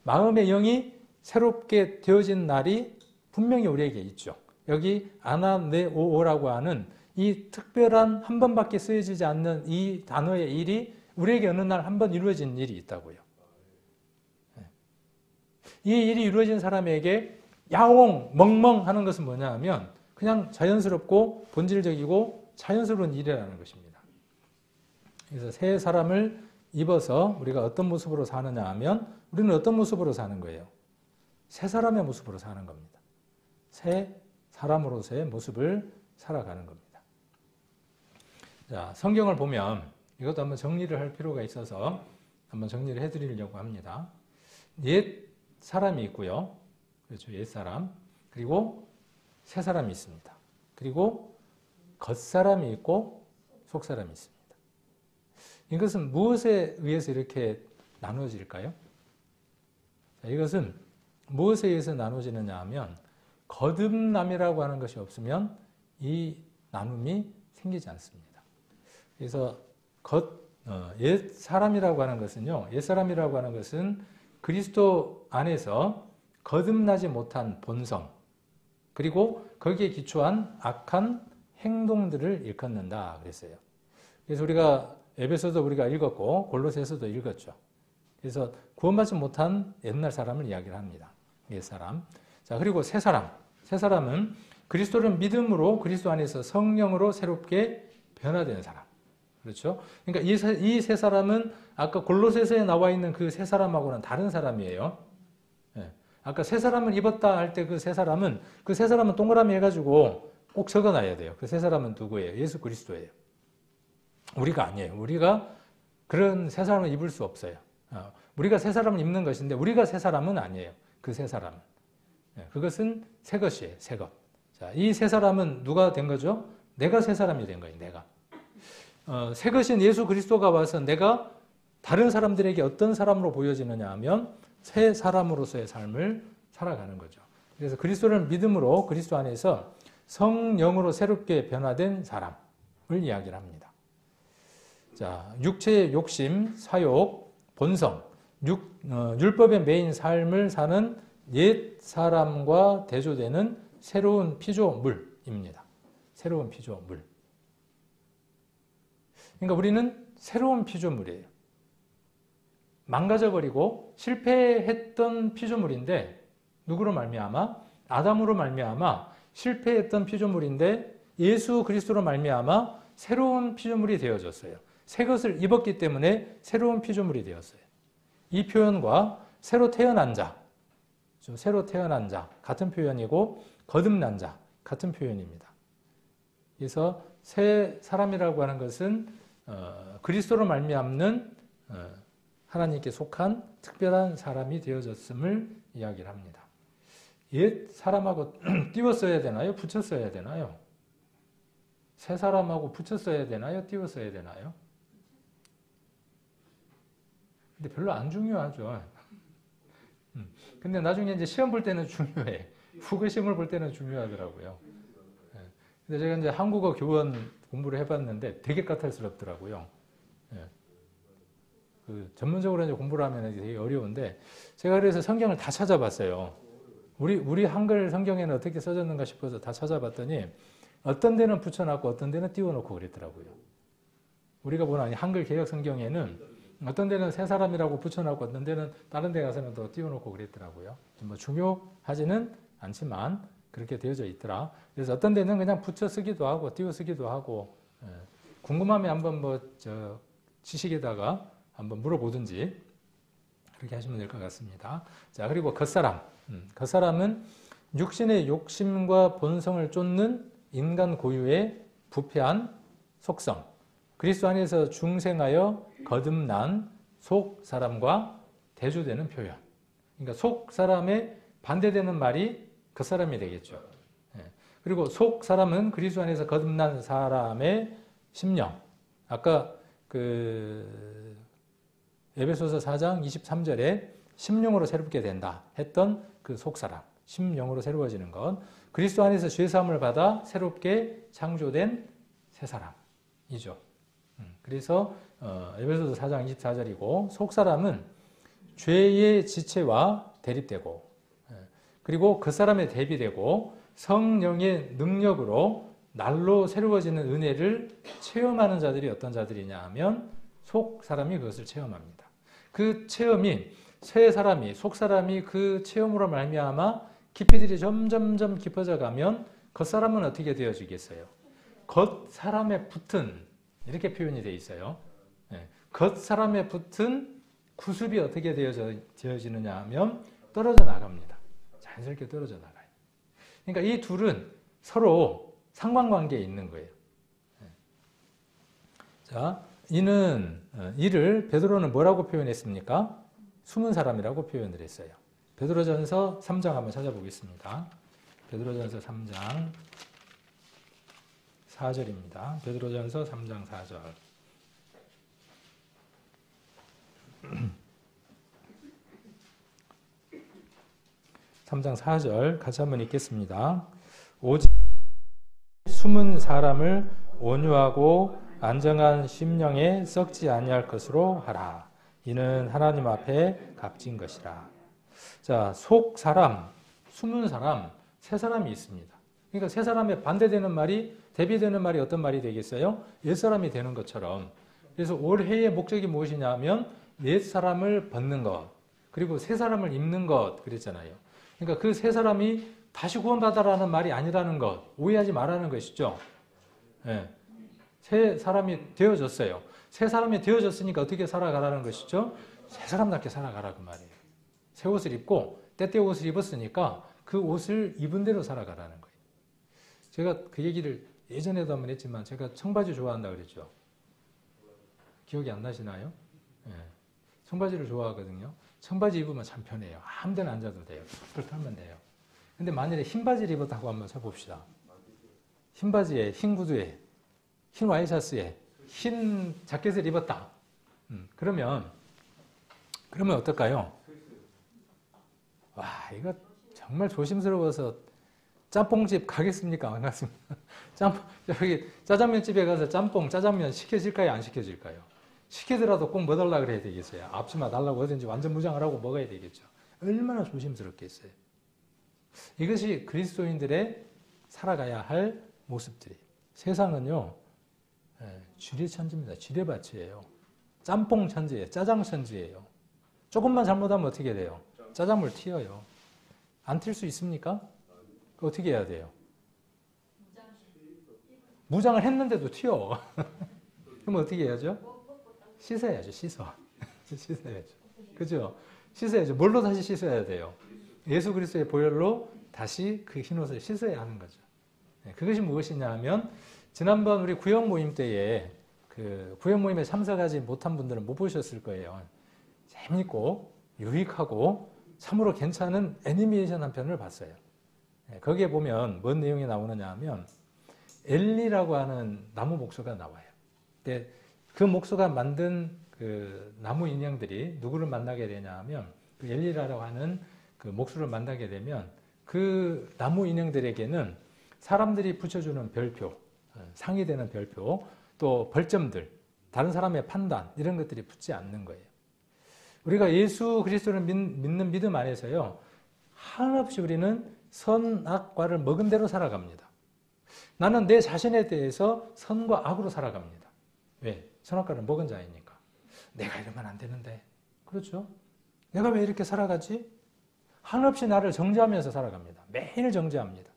마음의 영이 새롭게 되어진 날이 분명히 우리에게 있죠. 여기 아나네오라고 하는 이 특별한 한 번밖에 쓰여지지 않는 이 단어의 일이 우리에게 어느 날 한 번 이루어진 일이 있다고요. 이 일이 이루어진 사람에게 야옹, 멍멍 하는 것은 뭐냐 하면 그냥 자연스럽고 본질적이고 자연스러운 일이라는 것입니다. 그래서 새 사람을 입어서 우리가 어떤 모습으로 사느냐 하면 우리는 어떤 모습으로 사는 거예요? 새 사람의 모습으로 사는 겁니다. 새 사람으로서의 모습을 살아가는 겁니다. 자, 성경을 보면 이것도 한번 정리를 할 필요가 있어서 한번 정리를 해드리려고 합니다. 옛 사람이 있고요. 그렇죠. 옛 사람. 그리고 새 사람이 있습니다. 그리고 겉사람이 있고 속사람이 있습니다. 이것은 무엇에 의해서 이렇게 나눠질까요? 자, 이것은 무엇에 의해서 나눠지느냐 하면 거듭남이라고 하는 것이 없으면 이 나눔이 생기지 않습니다. 그래서 옛 사람이라고 하는 것은요, 옛 사람이라고 하는 것은 그리스도 안에서 거듭나지 못한 본성, 그리고 거기에 기초한 악한 행동들을 일컫는다 그랬어요. 그래서 우리가 에베소도 우리가 읽었고 골로새서도 읽었죠. 그래서 구원받지 못한 옛날 사람을 이야기를 합니다. 옛 사람. 자, 그리고 새 사람. 새 사람은 그리스도를 믿음으로 그리스도 안에서 성령으로 새롭게 변화된 사람. 그렇죠? 그러니까 이 새 사람은 아까 골로새서에 나와 있는 그 새 사람하고는 다른 사람이에요. 아까 새 사람을 입었다 할 때 그 새 사람은 동그라미 해가지고 꼭 적어놔야 돼요. 그 새 사람은 누구예요? 예수 그리스도예요. 우리가 아니에요. 우리가 그런 새 사람을 입을 수 없어요. 우리가 새 사람을 입는 것인데 우리가 새 사람은 아니에요. 그 새 사람은. 그것은 새 것이에요. 새 것. 자, 이 새 사람은 누가 된 거죠? 내가 새 사람이 된 거예요. 내가. 새 것인 예수 그리스도가 와서 내가 다른 사람들에게 어떤 사람으로 보여지느냐 하면 새 사람으로서의 삶을 살아가는 거죠. 그래서 그리스도를 믿음으로 그리스도 안에서 성령으로 새롭게 변화된 사람을 이야기를 합니다. 자, 육체의 욕심, 사욕, 본성, 율법의 메인 삶을 사는 옛 사람과 대조되는 새로운 피조물입니다. 새로운 피조물. 그러니까 우리는 새로운 피조물이에요. 망가져버리고 실패했던 피조물인데 누구로 말미암아? 아담으로 말미암아 실패했던 피조물인데 예수 그리스도로 말미암아 새로운 피조물이 되어졌어요. 새 것을 입었기 때문에 새로운 피조물이 되었어요. 이 표현과 새로 태어난 자, 새로 태어난 자 같은 표현이고 거듭난 자 같은 표현입니다. 그래서 새 사람이라고 하는 것은 그리스도로 말미암는 하나님께 속한 특별한 사람이 되어졌음을 이야기를 합니다. 옛 사람하고 띄웠어야 되나요? 붙였어야 되나요? 새 사람하고 붙였어야 되나요? 띄웠어야 되나요? 근데 별로 안 중요하죠. 근데 나중에 이제 시험 볼 때는 중요해. 국어 시험을 볼 때는 중요하더라고요. 근데 제가 이제 한국어 교원 공부를 해봤는데 되게 까탈스럽더라고요. 전문적으로 이제 공부를 하면 되게 어려운데 제가 그래서 성경을 다 찾아봤어요. 우리 한글 성경에는 어떻게 써졌는가 싶어서 다 찾아봤더니 어떤 데는 붙여놨고 어떤 데는 띄워놓고 그랬더라고요. 우리가 보는 한글 개역 성경에는 어떤 데는 새 사람이라고 붙여놨고 어떤 데는 다른 데 가서는 더 띄워놓고 그랬더라고요. 뭐 중요하지는 않지만 그렇게 되어져 있더라. 그래서 어떤 데는 그냥 붙여 쓰기도 하고 띄워 쓰기도 하고 궁금하면 한번 지식에다가 한번 물어보든지 그렇게 하시면 될 것 같습니다. 자, 그리고 겉사람. 겉사람은 육신의 욕심과 본성을 쫓는 인간 고유의 부패한 속성. 그리스도 안에서 중생하여 거듭난 속 사람과 대조되는 표현. 그러니까 속 사람에 반대되는 말이 겉사람이 되겠죠. 그리고 속 사람은 그리스도 안에서 거듭난 사람의 심령. 아까 에베소서 4장 23절에 심령으로 새롭게 된다 했던 그 속사람, 심령으로 새로워지는 것, 그리스도 안에서 죄사함을 받아 새롭게 창조된 새 사람이죠. 그래서 에베소서 4장 24절이고 속사람은 죄의 지체와 대립되고 그리고 그 사람에 대비되고 성령의 능력으로 날로 새로워지는 은혜를 체험하는 자들이 어떤 자들이냐 하면 속 사람이 그것을 체험합니다. 그 체험이 새 사람이 속 사람이 그 체험으로 말미암아 깊이들이 점점점 깊어져 가면 겉 사람은 어떻게 되어지겠어요? 겉 사람에 붙은 이렇게 표현이 되어 있어요. 겉 사람에 붙은 구습이 어떻게 되어지느냐 하면 떨어져 나갑니다. 자연스럽게 떨어져 나가요. 그러니까 이 둘은 서로 상관관계에 있는 거예요. 자, 이를 베드로는 뭐라고 표현했습니까? 숨은 사람이라고 표현을 했어요. 베드로전서 3장 한번 찾아보겠습니다. 베드로전서 3장 4절입니다. 베드로전서 3장 4절. 3장 4절 같이 한번 읽겠습니다. 오직 숨은 사람을 온유하고 안정한 심령에 썩지 아니할 것으로 하라. 이는 하나님 앞에 값진 것이라. 자, 속 사람, 숨은 사람, 새 사람이 있습니다. 그러니까 새 사람에 반대되는 말이 대비되는 말이 어떤 말이 되겠어요? 옛 사람이 되는 것처럼. 그래서 올해의 목적이 무엇이냐 하면 옛 사람을 벗는 것, 그리고 새 사람을 입는 것 그랬잖아요. 그러니까 그 새 사람이 다시 구원받아라는 말이 아니라는 것, 오해하지 말라는 것이죠. 새 사람이 되어졌어요. 새 사람이 되어졌으니까 어떻게 살아가라는 것이죠? 새 사람답게 살아가라 그 말이에요. 새 옷을 입고 때때의 옷을 입었으니까 그 옷을 입은 대로 살아가라는 거예요. 제가 그 얘기를 예전에도 한번 했지만 제가 청바지 좋아한다고 그랬죠. 기억이 안 나시나요? 청바지를 좋아하거든요. 청바지 입으면 참 편해요. 아무 데나 앉아도 돼요. 툭툭 털면 돼요. 근데 만일에 흰 바지를 입었다고 한번 쳐봅시다. 흰 바지에, 흰 구두에, 흰 와이셔츠에, 흰 자켓을 입었다. 그러면 어떨까요? 와, 이거 정말 조심스러워서 짬뽕집 가겠습니까? 안 갔습니까? 여기 짜장면집에 가서 짬뽕, 짜장면 시켜질까요? 안 시켜질까요? 시키더라도 꼭 뭐 달라 그래야 되겠어요? 앞치마 달라고 하든지 완전 무장을 하고 먹어야 되겠죠. 얼마나 조심스럽겠어요. 이것이 그리스도인들의 살아가야 할 모습들이. 세상은요, 지뢰천지입니다. 지뢰밭이에요. 짬뽕 천지예요. 짜장 천지예요. 조금만 잘못하면 어떻게 돼요? 짜장물 튀어요. 안 튈 수 있습니까? 어떻게 해야 돼요? 무장을 했는데도 튀어. 그럼 어떻게 해야죠? 씻어야죠. 씻어야죠. 그죠? 씻어야죠. 뭘로 다시 씻어야 돼요? 예수 그리스도의 보혈로 다시 그 흰옷을 씻어야 하는 거죠. 그것이 무엇이냐 하면 지난번 우리 구역 모임 때에 그 구역 모임에 참석하지 못한 분들은 못 보셨을 거예요. 재밌고 유익하고 참으로 괜찮은 애니메이션 한 편을 봤어요. 거기에 보면 뭔 내용이 나오느냐 하면 엘리라고 하는 나무 목수가 나와요. 근데 그 목수가 만든 그 나무 인형들이 누구를 만나게 되냐 하면 그 엘리라고 하는 그 목수를 만나게 되면 그 나무 인형들에게는 사람들이 붙여주는 별표, 상이 되는 별표, 또 벌점들, 다른 사람의 판단 이런 것들이 붙지 않는 거예요. 우리가 예수 그리스도를 믿는 믿음 안에서요. 한없이 우리는 선악과를 먹은 대로 살아갑니다. 나는 내 자신에 대해서 선과 악으로 살아갑니다. 왜? 선악과를 먹은 자이니까. 내가 이러면 안 되는데. 그렇죠? 내가 왜 이렇게 살아가지? 한없이 나를 정죄하면서 살아갑니다. 매일 정죄합니다.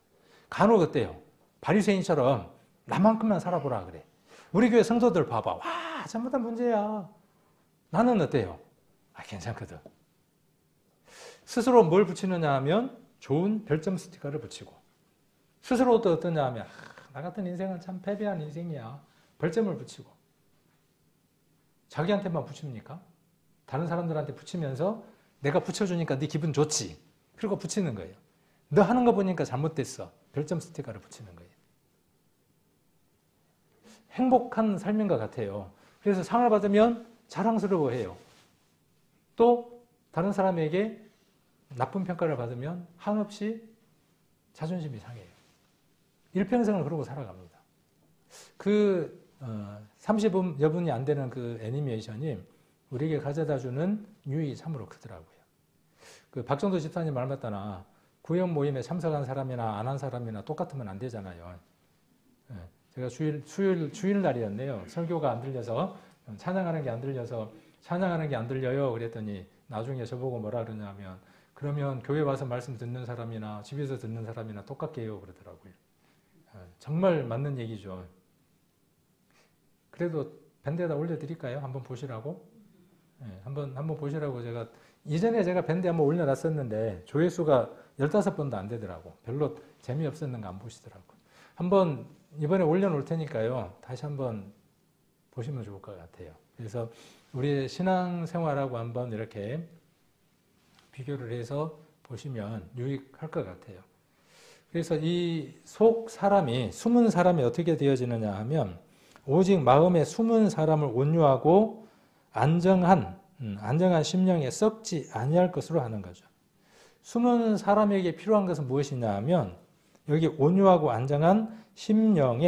간혹 어때요? 바리새인처럼 나만큼만 살아보라 그래. 우리 교회 성도들 봐봐. 와, 전부 다 문제야. 나는 어때요? 괜찮거든. 스스로 뭘 붙이느냐 하면 좋은 별점 스티커를 붙이고 스스로 또 어떠냐 하면 나 같은 인생은 참 패배한 인생이야. 벌점을 붙이고 자기한테만 붙입니까? 다른 사람들한테 붙이면서 내가 붙여주니까 네 기분 좋지. 그리고 붙이는 거예요. 너 하는 거 보니까 잘못됐어. 별점 스티커를 붙이는 거예요. 행복한 삶인 것 같아요. 그래서 상을 받으면 자랑스러워해요. 또 다른 사람에게 나쁜 평가를 받으면 한없이 자존심이 상해요. 일평생을 그러고 살아갑니다. 그 30여 분이 안 되는 그 애니메이션이 우리에게 가져다주는 유익이 참으로 크더라고요. 그 박정도 집사님 말 맞다나 구역 모임에 참석한 사람이나 안 한 사람이나 똑같으면 안 되잖아요. 제가 주일날이었네요. 설교가 안 들려서 찬양하는 게 안 들려서 찬양하는 게 안 들려요. 그랬더니 나중에 저보고 뭐라 그러냐면 그러면 교회 와서 말씀 듣는 사람이나 집에서 듣는 사람이나 똑같게 해요. 그러더라고요. 정말 맞는 얘기죠. 그래도 밴드에다 올려드릴까요? 한번 보시라고? 한번 보시라고 제가 이전에 제가 밴드에 한번 올려놨었는데 조회수가 15번도 안 되더라고. 별로 재미없었는가 안 보시더라고. 한번 이번에 올려놓을 테니까요. 다시 한번 보시면 좋을 것 같아요. 그래서 우리의 신앙생활하고 한번 이렇게 비교를 해서 보시면 유익할 것 같아요. 그래서 이 속 사람이, 숨은 사람이 어떻게 되어지느냐 하면 오직 마음에 숨은 사람을 온유하고 안정한 심령에 썩지 아니할 것으로 하는 거죠. 숨은 사람에게 필요한 것은 무엇이냐 하면 여기 온유하고 안정한 심령.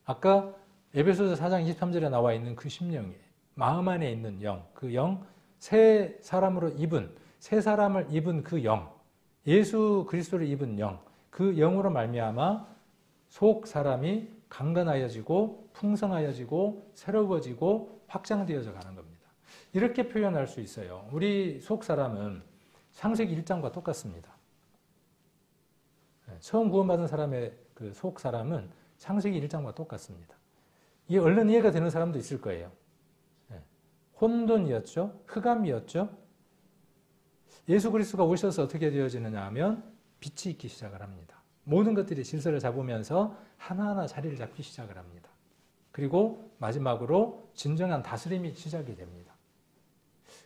아까 에베소서 4장 23절에 나와 있는 그 심령이에요. 마음 안에 있는 영, 그 영, 새 사람을 입은 그 영, 예수 그리스도를 입은 영, 그 영으로 말미암아 속 사람이 강건하여지고 풍성하여지고 새로워지고 확장되어져 가는 겁니다. 이렇게 표현할 수 있어요. 우리 속 사람은 창세기 1장과 똑같습니다. 처음 구원받은 사람의 그 속 사람은 창세기 1장과 똑같습니다. 이게 얼른 이해가 되는 사람도 있을 거예요. 혼돈이었죠. 흑암이었죠. 예수 그리스도가 오셔서 어떻게 되어지느냐 하면 빛이 있기 시작을 합니다. 모든 것들이 질서를 잡으면서 하나하나 자리를 잡기 시작을 합니다. 그리고 마지막으로 진정한 다스림이 시작이 됩니다.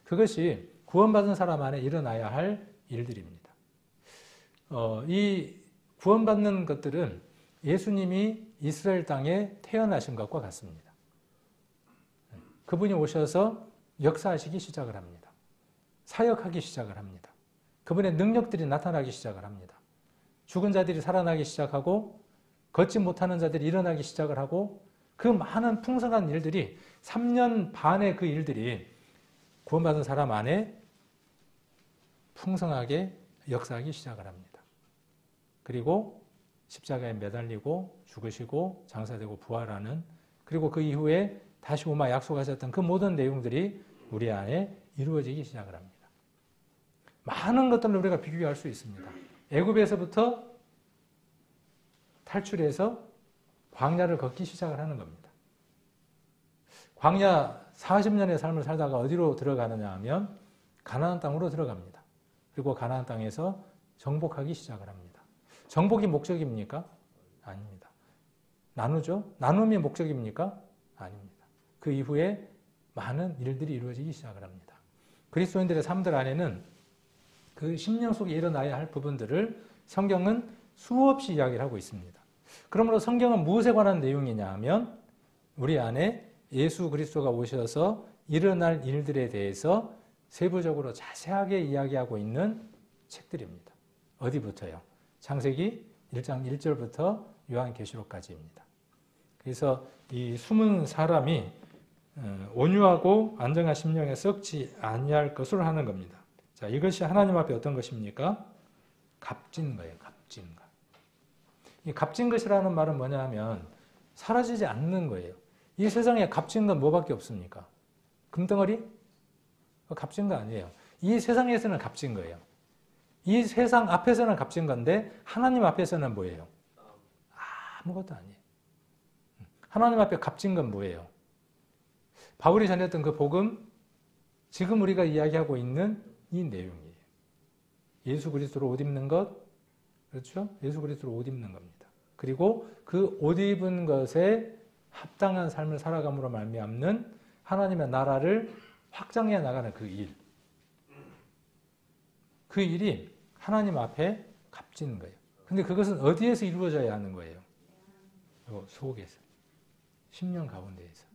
그것이 구원받은 사람 안에 일어나야 할 일들입니다. 이 구원받는 것들은 예수님이 이스라엘 땅에 태어나신 것과 같습니다. 그분이 오셔서 역사하시기 시작을 합니다. 사역하기 시작을 합니다. 그분의 능력들이 나타나기 시작을 합니다. 죽은 자들이 살아나기 시작하고 걷지 못하는 자들이 일어나기 시작을 하고 그 많은 풍성한 일들이 3년 반의 그 일들이 구원받은 사람 안에 풍성하게 역사하기 시작을 합니다. 그리고 십자가에 매달리고 죽으시고 장사되고 부활하는 그리고 그 이후에 다시 오마 약속하셨던 그 모든 내용들이 우리 안에 이루어지기 시작을 합니다. 많은 것들을 우리가 비교할 수 있습니다. 애굽에서부터 탈출해서 광야를 걷기 시작을 하는 겁니다. 광야 40년의 삶을 살다가 어디로 들어가느냐 하면 가나안 땅으로 들어갑니다. 그리고 가나안 땅에서 정복하기 시작을 합니다. 정복이 목적입니까? 아닙니다. 나누죠? 나눔이 목적입니까? 아닙니다. 그 이후에 많은 일들이 이루어지기 시작을 합니다. 그리스도인들의 삶들 안에는 그 심령 속에 일어나야 할 부분들을 성경은 수없이 이야기를 하고 있습니다. 그러므로 성경은 무엇에 관한 내용이냐 하면 우리 안에 예수 그리스도가 오셔서 일어날 일들에 대해서 세부적으로 자세하게 이야기하고 있는 책들입니다. 어디부터요? 창세기 1장 1절부터 요한계시록까지입니다. 그래서 이 숨은 사람이 온유하고 안정한 심령에 썩지 아니할 것으로 하는 겁니다. 자, 이것이 하나님 앞에 어떤 것입니까? 값진 거예요. 값진 것. 이 값진 것이라는 말은 뭐냐 하면 사라지지 않는 거예요. 이 세상에 값진 건 뭐밖에 없습니까? 금덩어리? 값진 거 아니에요. 이 세상에서는 값진 거예요. 이 세상 앞에서는 값진 건데 하나님 앞에서는 뭐예요? 아무것도 아니에요. 하나님 앞에 값진 건 뭐예요? 바울이 전했던 그 복음, 지금 우리가 이야기하고 있는 이 내용이에요. 예수 그리스도로 옷 입는 것, 그렇죠? 예수 그리스도로 옷 입는 겁니다. 그리고 그 옷 입은 것에 합당한 삶을 살아감으로 말미암는 하나님의 나라를 확장해 나가는 그 일. 그 일이 하나님 앞에 값진 거예요. 근데 그것은 어디에서 이루어져야 하는 거예요? 속에서. 심령 가운데에서.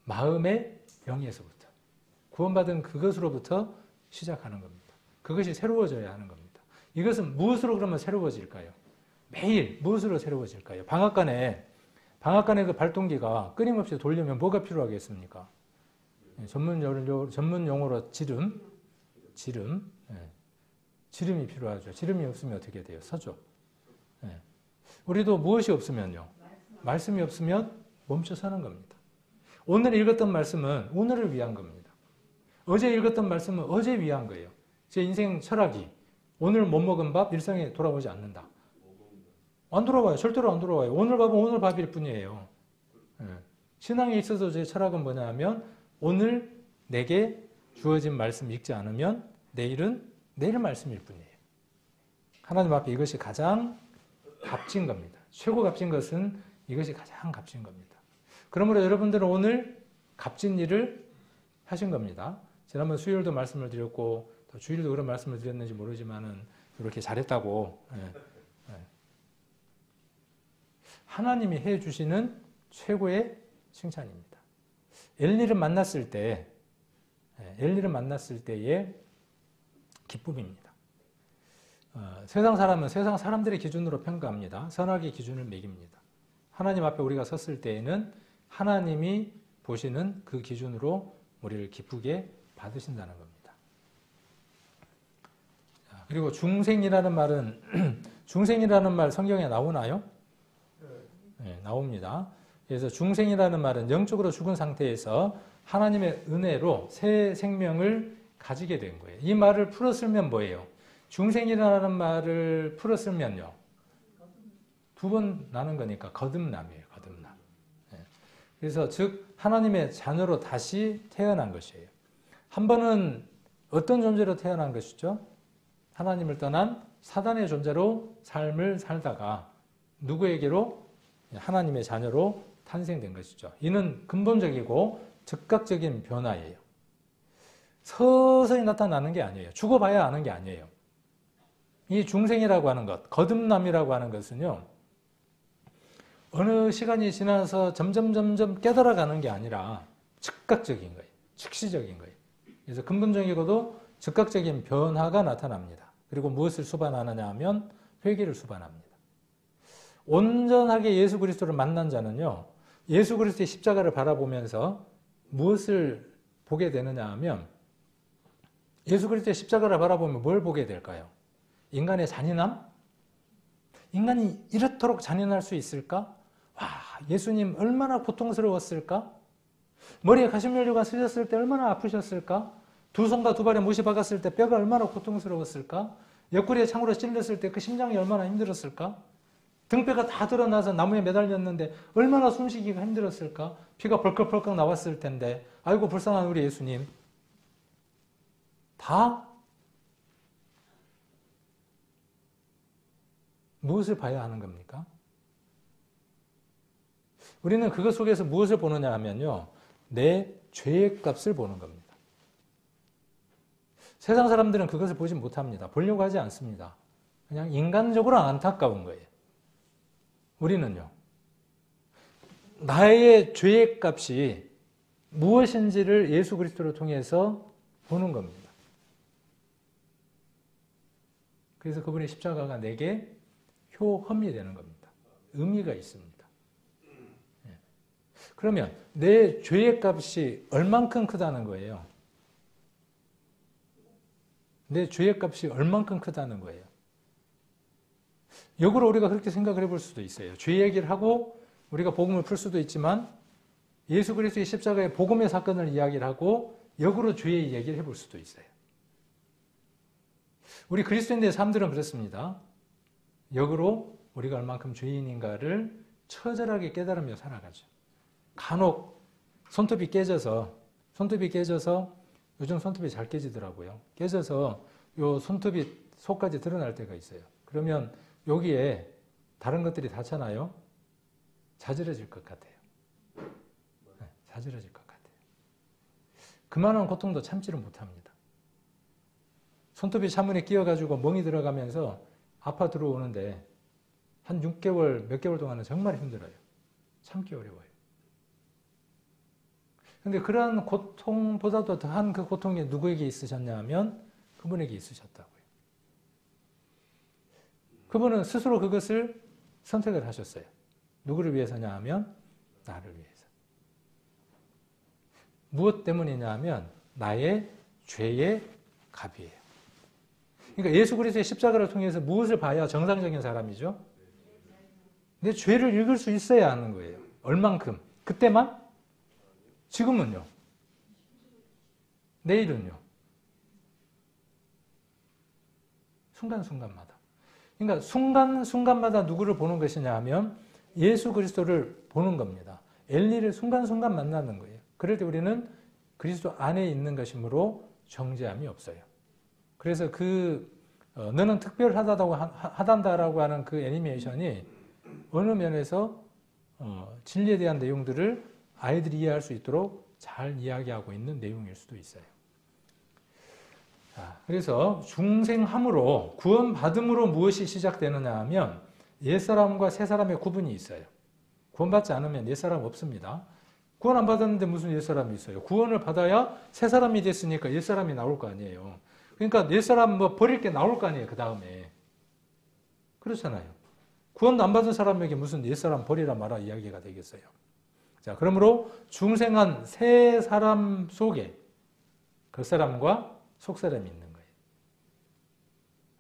마음의 영에서부터. 구원받은 그것으로부터 시작하는 겁니다. 그것이 새로워져야 하는 겁니다. 이것은 무엇으로 그러면 새로워질까요? 매일 무엇으로 새로워질까요? 방앗간에 그 발동기가 끊임없이 돌려면 뭐가 필요하겠습니까? 전문 용어로 지름. 지름이 필요하죠. 지름이 없으면 어떻게 돼요? 서죠. 우리도 무엇이 없으면요? 말씀이 없으면 멈춰 서는 겁니다. 오늘 읽었던 말씀은 오늘을 위한 겁니다. 어제 읽었던 말씀은 어제 위한 거예요. 제 인생 철학이 오늘 못 먹은 밥 일상에 돌아오지 않는다. 안 돌아와요. 절대로 안 돌아와요. 오늘 밥은 오늘 밥일 뿐이에요. 신앙에 있어서 제 철학은 뭐냐 하면 오늘 내게 주어진 말씀 읽지 않으면 내일은 내일 말씀일 뿐이에요. 하나님 앞에 이것이 가장 값진 겁니다. 최고 값진 것은 이것이 가장 값진 겁니다. 그러므로 여러분들은 오늘 값진 일을 하신 겁니다. 지난번 수요일도 말씀을 드렸고 또 주일도 그런 말씀을 드렸는지 모르지만은 이렇게 잘했다고. 하나님이 해주시는 최고의 칭찬입니다. 엘리를 만났을 때의 기쁨입니다. 세상 사람은 세상 사람들의 기준으로 평가합니다. 선악의 기준을 매깁니다. 하나님 앞에 우리가 섰을 때에는 하나님이 보시는 그 기준으로 우리를 기쁘게 받으신다는 겁니다. 그리고 중생이라는 말은 중생이라는 말 성경에 나오나요? 네, 나옵니다. 그래서 중생이라는 말은 영적으로 죽은 상태에서 하나님의 은혜로 새 생명을 가지게 된 거예요. 이 말을 풀어 쓰면 뭐예요? 중생이라는 말을 풀어 쓰면요. 두 번 나는 거니까 거듭남이에요. 거듭남. 그래서 즉 하나님의 자녀로 다시 태어난 것이에요. 한 번은 어떤 존재로 태어난 것이죠? 하나님을 떠난 사단의 존재로 삶을 살다가 누구에게로? 하나님의 자녀로 탄생된 것이죠. 이는 근본적이고 즉각적인 변화예요. 서서히 나타나는 게 아니에요. 죽어봐야 아는 게 아니에요. 이 중생이라고 하는 것, 거듭남이라고 하는 것은요. 어느 시간이 지나서 점점 깨달아가는 게 아니라 즉각적인 거예요. 즉시적인 거예요. 그래서 근본적이고도 즉각적인 변화가 나타납니다. 그리고 무엇을 수반하느냐 하면 회개를 수반합니다. 온전하게 예수 그리스도를 만난 자는요, 예수 그리스도의 십자가를 바라보면서 무엇을 보게 되느냐 하면, 예수 그리스도의 십자가를 바라보면 뭘 보게 될까요? 인간의 잔인함? 인간이 이렇도록 잔인할 수 있을까? 와, 예수님 얼마나 고통스러웠을까? 머리에 가시면류가 쓰셨을 때 얼마나 아프셨을까? 두 손과 두 발에 못이 박았을 때 뼈가 얼마나 고통스러웠을까? 옆구리에 창으로 찔렸을 때 그 심장이 얼마나 힘들었을까? 등뼈가 다 드러나서 나무에 매달렸는데 얼마나 숨쉬기가 힘들었을까? 피가 벌컥벌컥 나왔을 텐데, 아이고 불쌍한 우리 예수님. 다 무엇을 봐야 하는 겁니까? 우리는 그것 속에서 무엇을 보느냐 하면요, 내 죄의 값을 보는 겁니다. 세상 사람들은 그것을 보지 못합니다. 보려고 하지 않습니다. 그냥 인간적으로 안타까운 거예요. 우리는요, 나의 죄의 값이 무엇인지를 예수 그리스도를 통해서 보는 겁니다. 그래서 그분의 십자가가 내게 효험이 되는 겁니다. 의미가 있습니다. 그러면 내 죄의 값이 얼만큼 크다는 거예요? 내 죄의 값이 얼만큼 크다는 거예요? 역으로 우리가 그렇게 생각을 해볼 수도 있어요. 죄 얘기를 하고 우리가 복음을 풀 수도 있지만, 예수 그리스도의 십자가의 복음의 사건을 이야기를 하고 역으로 죄의 얘기를 해볼 수도 있어요. 우리 그리스도인들의 삶들은 그렇습니다. 역으로 우리가 얼만큼 죄인인가를 처절하게 깨달으며 살아가죠. 간혹 손톱이 깨져서 요즘 손톱이 잘 깨지더라고요. 깨져서 요 손톱이 속까지 드러날 때가 있어요. 그러면 여기에 다른 것들이 닿잖아요. 자지러질 것 같아요. 네, 자지러질 것 같아요. 그만한 고통도 참지를 못합니다. 손톱이 차문에 끼어가지고 멍이 들어가면서 아파 들어오는데 한 6개월, 몇 개월 동안은 정말 힘들어요. 참기 어려워요. 근데 그러한 고통보다도 더한 그 고통이 누구에게 있으셨냐 하면 그분에게 있으셨다고요. 그분은 스스로 그것을 선택을 하셨어요. 누구를 위해서냐 하면 나를 위해서. 무엇 때문이냐 하면 나의 죄의 값이에요. 그러니까 예수 그리스도의 십자가를 통해서 무엇을 봐야 정상적인 사람이죠? 내 죄를 읽을 수 있어야 하는 거예요. 얼만큼? 그때만? 지금은요? 내일은요? 순간순간마다. 그러니까 순간순간마다 누구를 보는 것이냐 하면 예수 그리스도를 보는 겁니다. 엘리를 순간순간 만나는 거예요. 그럴 때 우리는 그리스도 안에 있는 것이므로 정죄함이 없어요. 그래서 너는 특별하다라고 하는 그 애니메이션이 어느 면에서 진리에 대한 내용들을 아이들이 이해할 수 있도록 잘 이야기하고 있는 내용일 수도 있어요. 자, 그래서 중생함으로 구원받음으로 무엇이 시작되느냐 하면 옛사람과 새사람의 구분이 있어요. 구원받지 않으면 옛사람 없습니다. 구원 안 받았는데 무슨 옛사람이 있어요? 구원을 받아야 새사람이 됐으니까 옛사람이 나올 거 아니에요. 그러니까 옛사람 버릴 게 나올 거 아니에요, 그 다음에. 그렇잖아요. 구원도 안 받은 사람에게 무슨 옛사람 버리라 마라 이야기가 되겠어요. 자, 그러므로 중생한 새 사람 속에 겉사람과 속사람이 있는 거예요.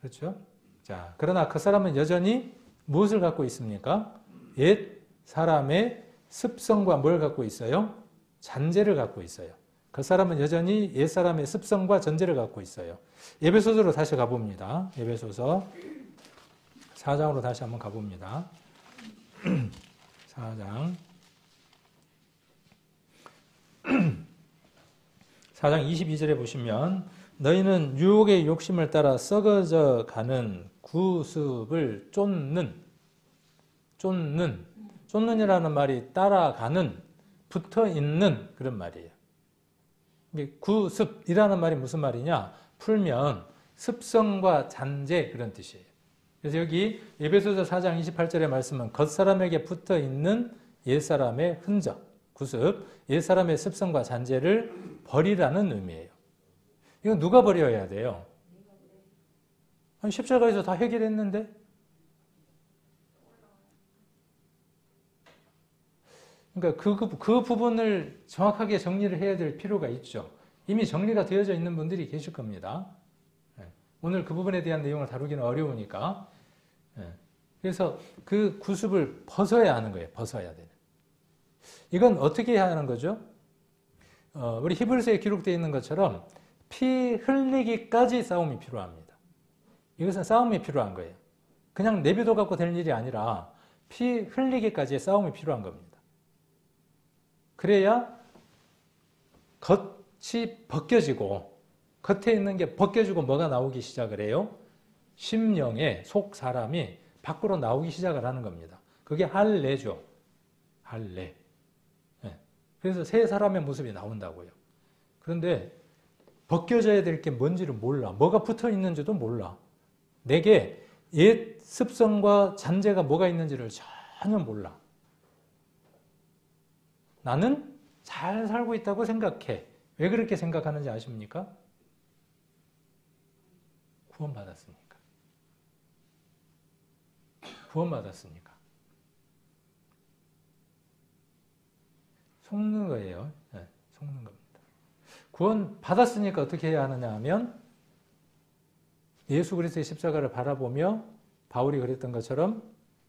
그렇죠? 자, 그러나 그 사람은 여전히 무엇을 갖고 있습니까? 옛 사람의 습성과 뭘 갖고 있어요? 잔재를 갖고 있어요. 그 사람은 여전히 옛 사람의 습성과 전제를 갖고 있어요. 에베소서로 다시 가봅니다. 에베소서 4장으로 다시 한번 가봅니다. 4장 22절에 보시면 너희는 유혹의 욕심을 따라 썩어져 가는 구습을 쫓는이라는 말이 따라가는, 붙어있는 그런 말이에요. 구습이라는 말이 무슨 말이냐? 풀면 습성과 잔재 그런 뜻이에요. 그래서 여기 에베소서 4장 28절의 말씀은 겉사람에게 붙어있는 옛사람의 흔적, 구습, 옛사람의 습성과 잔재를 버리라는 의미예요. 이건 누가 버려야 돼요? 아니, 십자가에서 다 해결했는데? 그러니까 그 부분을 정확하게 정리를 해야 될 필요가 있죠. 이미 정리가 되어져 있는 분들이 계실 겁니다. 오늘 그 부분에 대한 내용을 다루기는 어려우니까. 그래서 그 구습을 벗어야 하는 거예요. 벗어야 되는. 이건 어떻게 해야 하는 거죠? 우리 히브리서에 기록되어 있는 것처럼 피 흘리기까지 싸움이 필요합니다. 이것은 싸움이 필요한 거예요. 그냥 내비둬 갖고 되는 일이 아니라 피 흘리기까지의 싸움이 필요한 겁니다. 그래야 겉이 벗겨지고 겉에 있는 게 벗겨지고 뭐가 나오기 시작을 해요? 심령의 속 사람이 밖으로 나오기 시작을 하는 겁니다. 그게 할례죠. 할례. 그래서 새 사람의 모습이 나온다고요. 그런데 벗겨져야 될 게 뭔지를 몰라. 뭐가 붙어 있는지도 몰라. 내게 옛 습성과 잔재가 뭐가 있는지를 전혀 몰라. 나는 잘 살고 있다고 생각해. 왜 그렇게 생각하는지 아십니까? 구원받았으니까. 구원받았으니까. 속는 거예요. 속는 겁니다. 구원 받았으니까 어떻게 해야 하느냐 하면 예수 그리스도의 십자가를 바라보며 바울이 그랬던 것처럼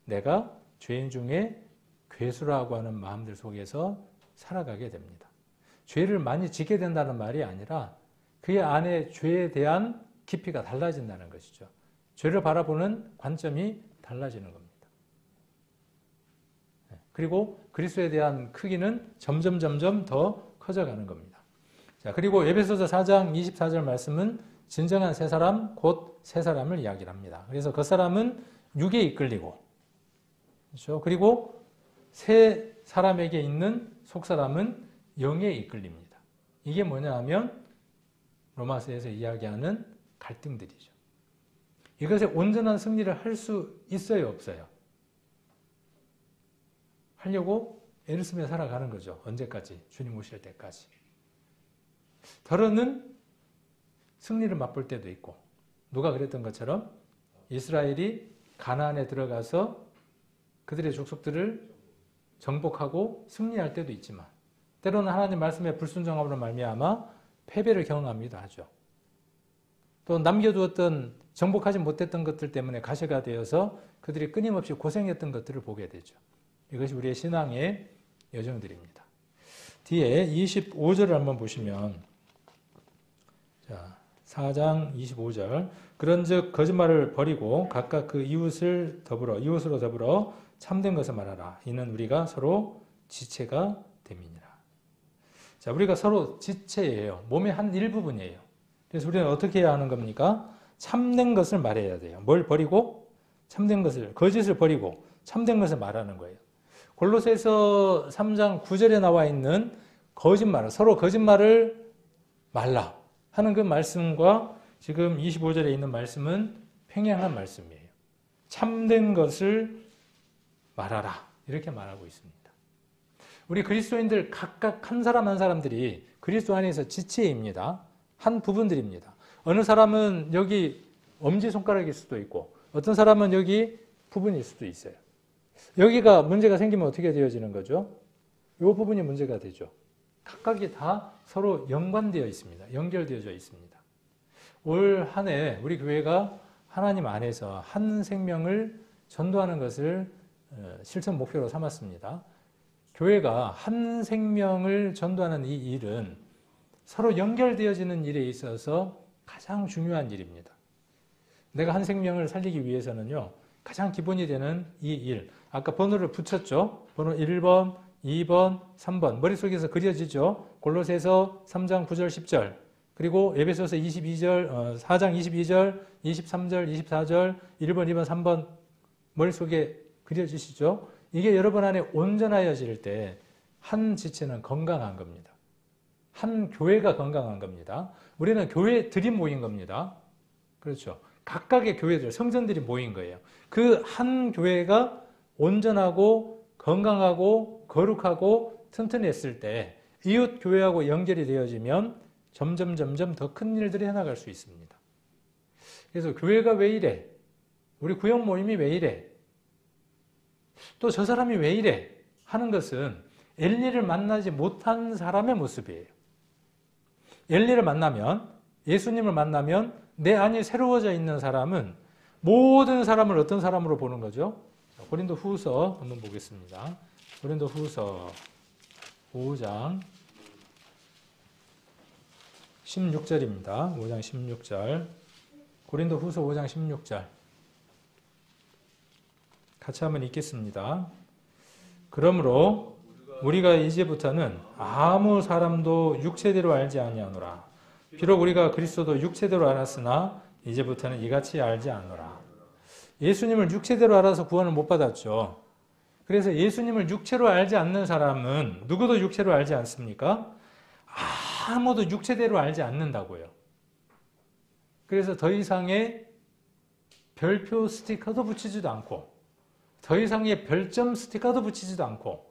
내가 죄인 중에 괴수라고 하는 마음들 속에서 살아가게 됩니다. 죄를 많이 짓게 된다는 말이 아니라 그의 안에 죄에 대한 깊이가 달라진다는 것이죠. 죄를 바라보는 관점이 달라지는 겁니다. 그리고 그리스도에 대한 크기는 점점 더 커져가는 겁니다. 자, 그리고 에베소서 4장 24절 말씀은 진정한 새 사람, 곧 새 사람을 이야기를 합니다. 그래서 그 사람은 육에 이끌리고, 그렇죠? 그리고 새 사람에게 있는 속 사람은 영에 이끌립니다. 이게 뭐냐 하면 로마서에서 이야기하는 갈등들이죠. 이것에 온전한 승리를 할 수 있어요, 없어요? 하려고 애를 쓰며 살아가는 거죠. 언제까지? 주님 오실 때까지. 더러는 승리를 맛볼 때도 있고, 누가 그랬던 것처럼 이스라엘이 가나안에 들어가서 그들의 족속들을 정복하고 승리할 때도 있지만, 때로는 하나님 말씀에 불순종함으로 말미암아 패배를 경험하기도 하죠. 또 남겨두었던 정복하지 못했던 것들 때문에 가시가 되어서 그들이 끊임없이 고생했던 것들을 보게 되죠. 이것이 우리의 신앙의 여정들입니다. 뒤에 25절을 한번 보시면, 자, 4장 25절. 그런즉 거짓말을 버리고 각각 그 이웃으로 더불어 참된 것을 말하라. 이는 우리가 서로 지체가 됨이니라. 자, 우리가 서로 지체예요. 몸의 한 일부분이에요. 그래서 우리는 어떻게 해야 하는 겁니까? 참된 것을 말해야 돼요. 뭘 버리고? 참된 것을, 거짓을 버리고 참된 것을 말하는 거예요. 골로새서 3장 9절에 나와 있는 거짓말, 서로 거짓말을 말라 하는 그 말씀과 지금 25절에 있는 말씀은 평행한 말씀이에요. 참된 것을 말하라. 이렇게 말하고 있습니다. 우리 그리스도인들 각각 한 사람 한 사람들이 그리스도 안에서 지체입니다. 한 부분들입니다. 어느 사람은 여기 엄지손가락일 수도 있고 어떤 사람은 여기 부분일 수도 있어요. 여기가 문제가 생기면 어떻게 되어지는 거죠? 이 부분이 문제가 되죠. 각각이 다 서로 연관되어 있습니다. 연결되어져 있습니다. 올 한 해 우리 교회가 하나님 안에서 한 생명을 전도하는 것을 실천 목표로 삼았습니다. 교회가 한 생명을 전도하는 이 일은 서로 연결되어지는 일에 있어서 가장 중요한 일입니다. 내가 한 생명을 살리기 위해서는요, 가장 기본이 되는 이 일, 아까 번호를 붙였죠. 번호 1번, 2번, 3번 머릿속에서 그려지죠. 골로새서 3장 9절 10절 그리고 에베소서 4장 22절 23절 24절 1번 2번 3번 머릿속에 그려지시죠. 이게 여러분 안에 온전하여질 때 한 지체는 건강한 겁니다. 한 교회가 건강한 겁니다. 우리는 교회들이 모인 겁니다. 그렇죠. 각각의 교회들, 성전들이 모인 거예요. 그 한 교회가 온전하고 건강하고 거룩하고 튼튼했을 때 이웃 교회하고 연결이 되어지면 점점 더 큰 일들이 해나갈 수 있습니다. 그래서 교회가 왜 이래? 우리 구역 모임이 왜 이래? 또 저 사람이 왜 이래? 하는 것은 엘리를 만나지 못한 사람의 모습이에요. 엘리를 만나면, 예수님을 만나면 내 안이 새로워져 있는 사람은 모든 사람을 어떤 사람으로 보는 거죠? 고린도 후서 한번 보겠습니다. 고린도 후서 5장 16절입니다. 5장 16절. 고린도 후서 5장 16절. 같이 한번 읽겠습니다. 그러므로 우리가 이제부터는 아무 사람도 육체대로 알지 아니하노라. 비록 우리가 그리스도도 육체대로 알았으나 이제부터는 이같이 알지 않노라. 예수님을 육체대로 알아서 구원을 못 받았죠. 그래서 예수님을 육체로 알지 않는 사람은 누구도 육체로 알지 않습니까? 아무도 육체대로 알지 않는다고요. 그래서 더 이상의 별표 스티커도 붙이지도 않고 더 이상의 별점 스티커도 붙이지도 않고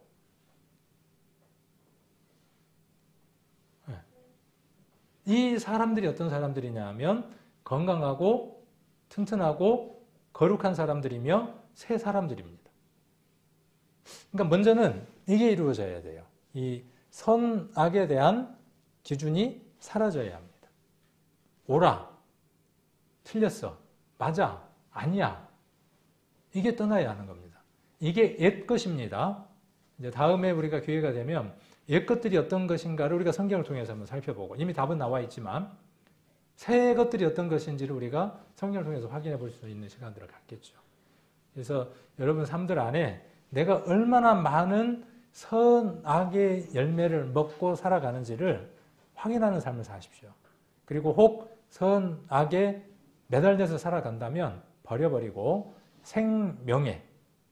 이 사람들이 어떤 사람들이냐 하면 건강하고 튼튼하고 거룩한 사람들이며 새 사람들입니다. 그러니까 먼저는 이게 이루어져야 돼요. 이 선악에 대한 기준이 사라져야 합니다. 옳아, 틀렸어, 맞아, 아니야. 이게 떠나야 하는 겁니다. 이게 옛 것입니다. 이제 다음에 우리가 기회가 되면 옛 것들이 어떤 것인가를 우리가 성경을 통해서 한번 살펴보고 이미 답은 나와 있지만 새 것들이 어떤 것인지를 우리가 성경을 통해서 확인해 볼 수 있는 시간들을 갖겠죠. 그래서 여러분 삶들 안에 내가 얼마나 많은 선악의 열매를 먹고 살아가는지를 확인하는 삶을 사십시오. 그리고 혹 선악에 매달려서 살아간다면 버려버리고 생명에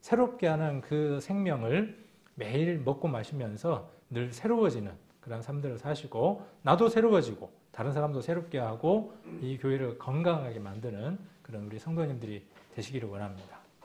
새롭게 하는 그 생명을 매일 먹고 마시면서 늘 새로워지는 그런 삶들을 사시고 나도 새로워지고 다른 사람도 새롭게 하고 이 교회를 건강하게 만드는 그런 우리 성도님들이 되시기를 원합니다.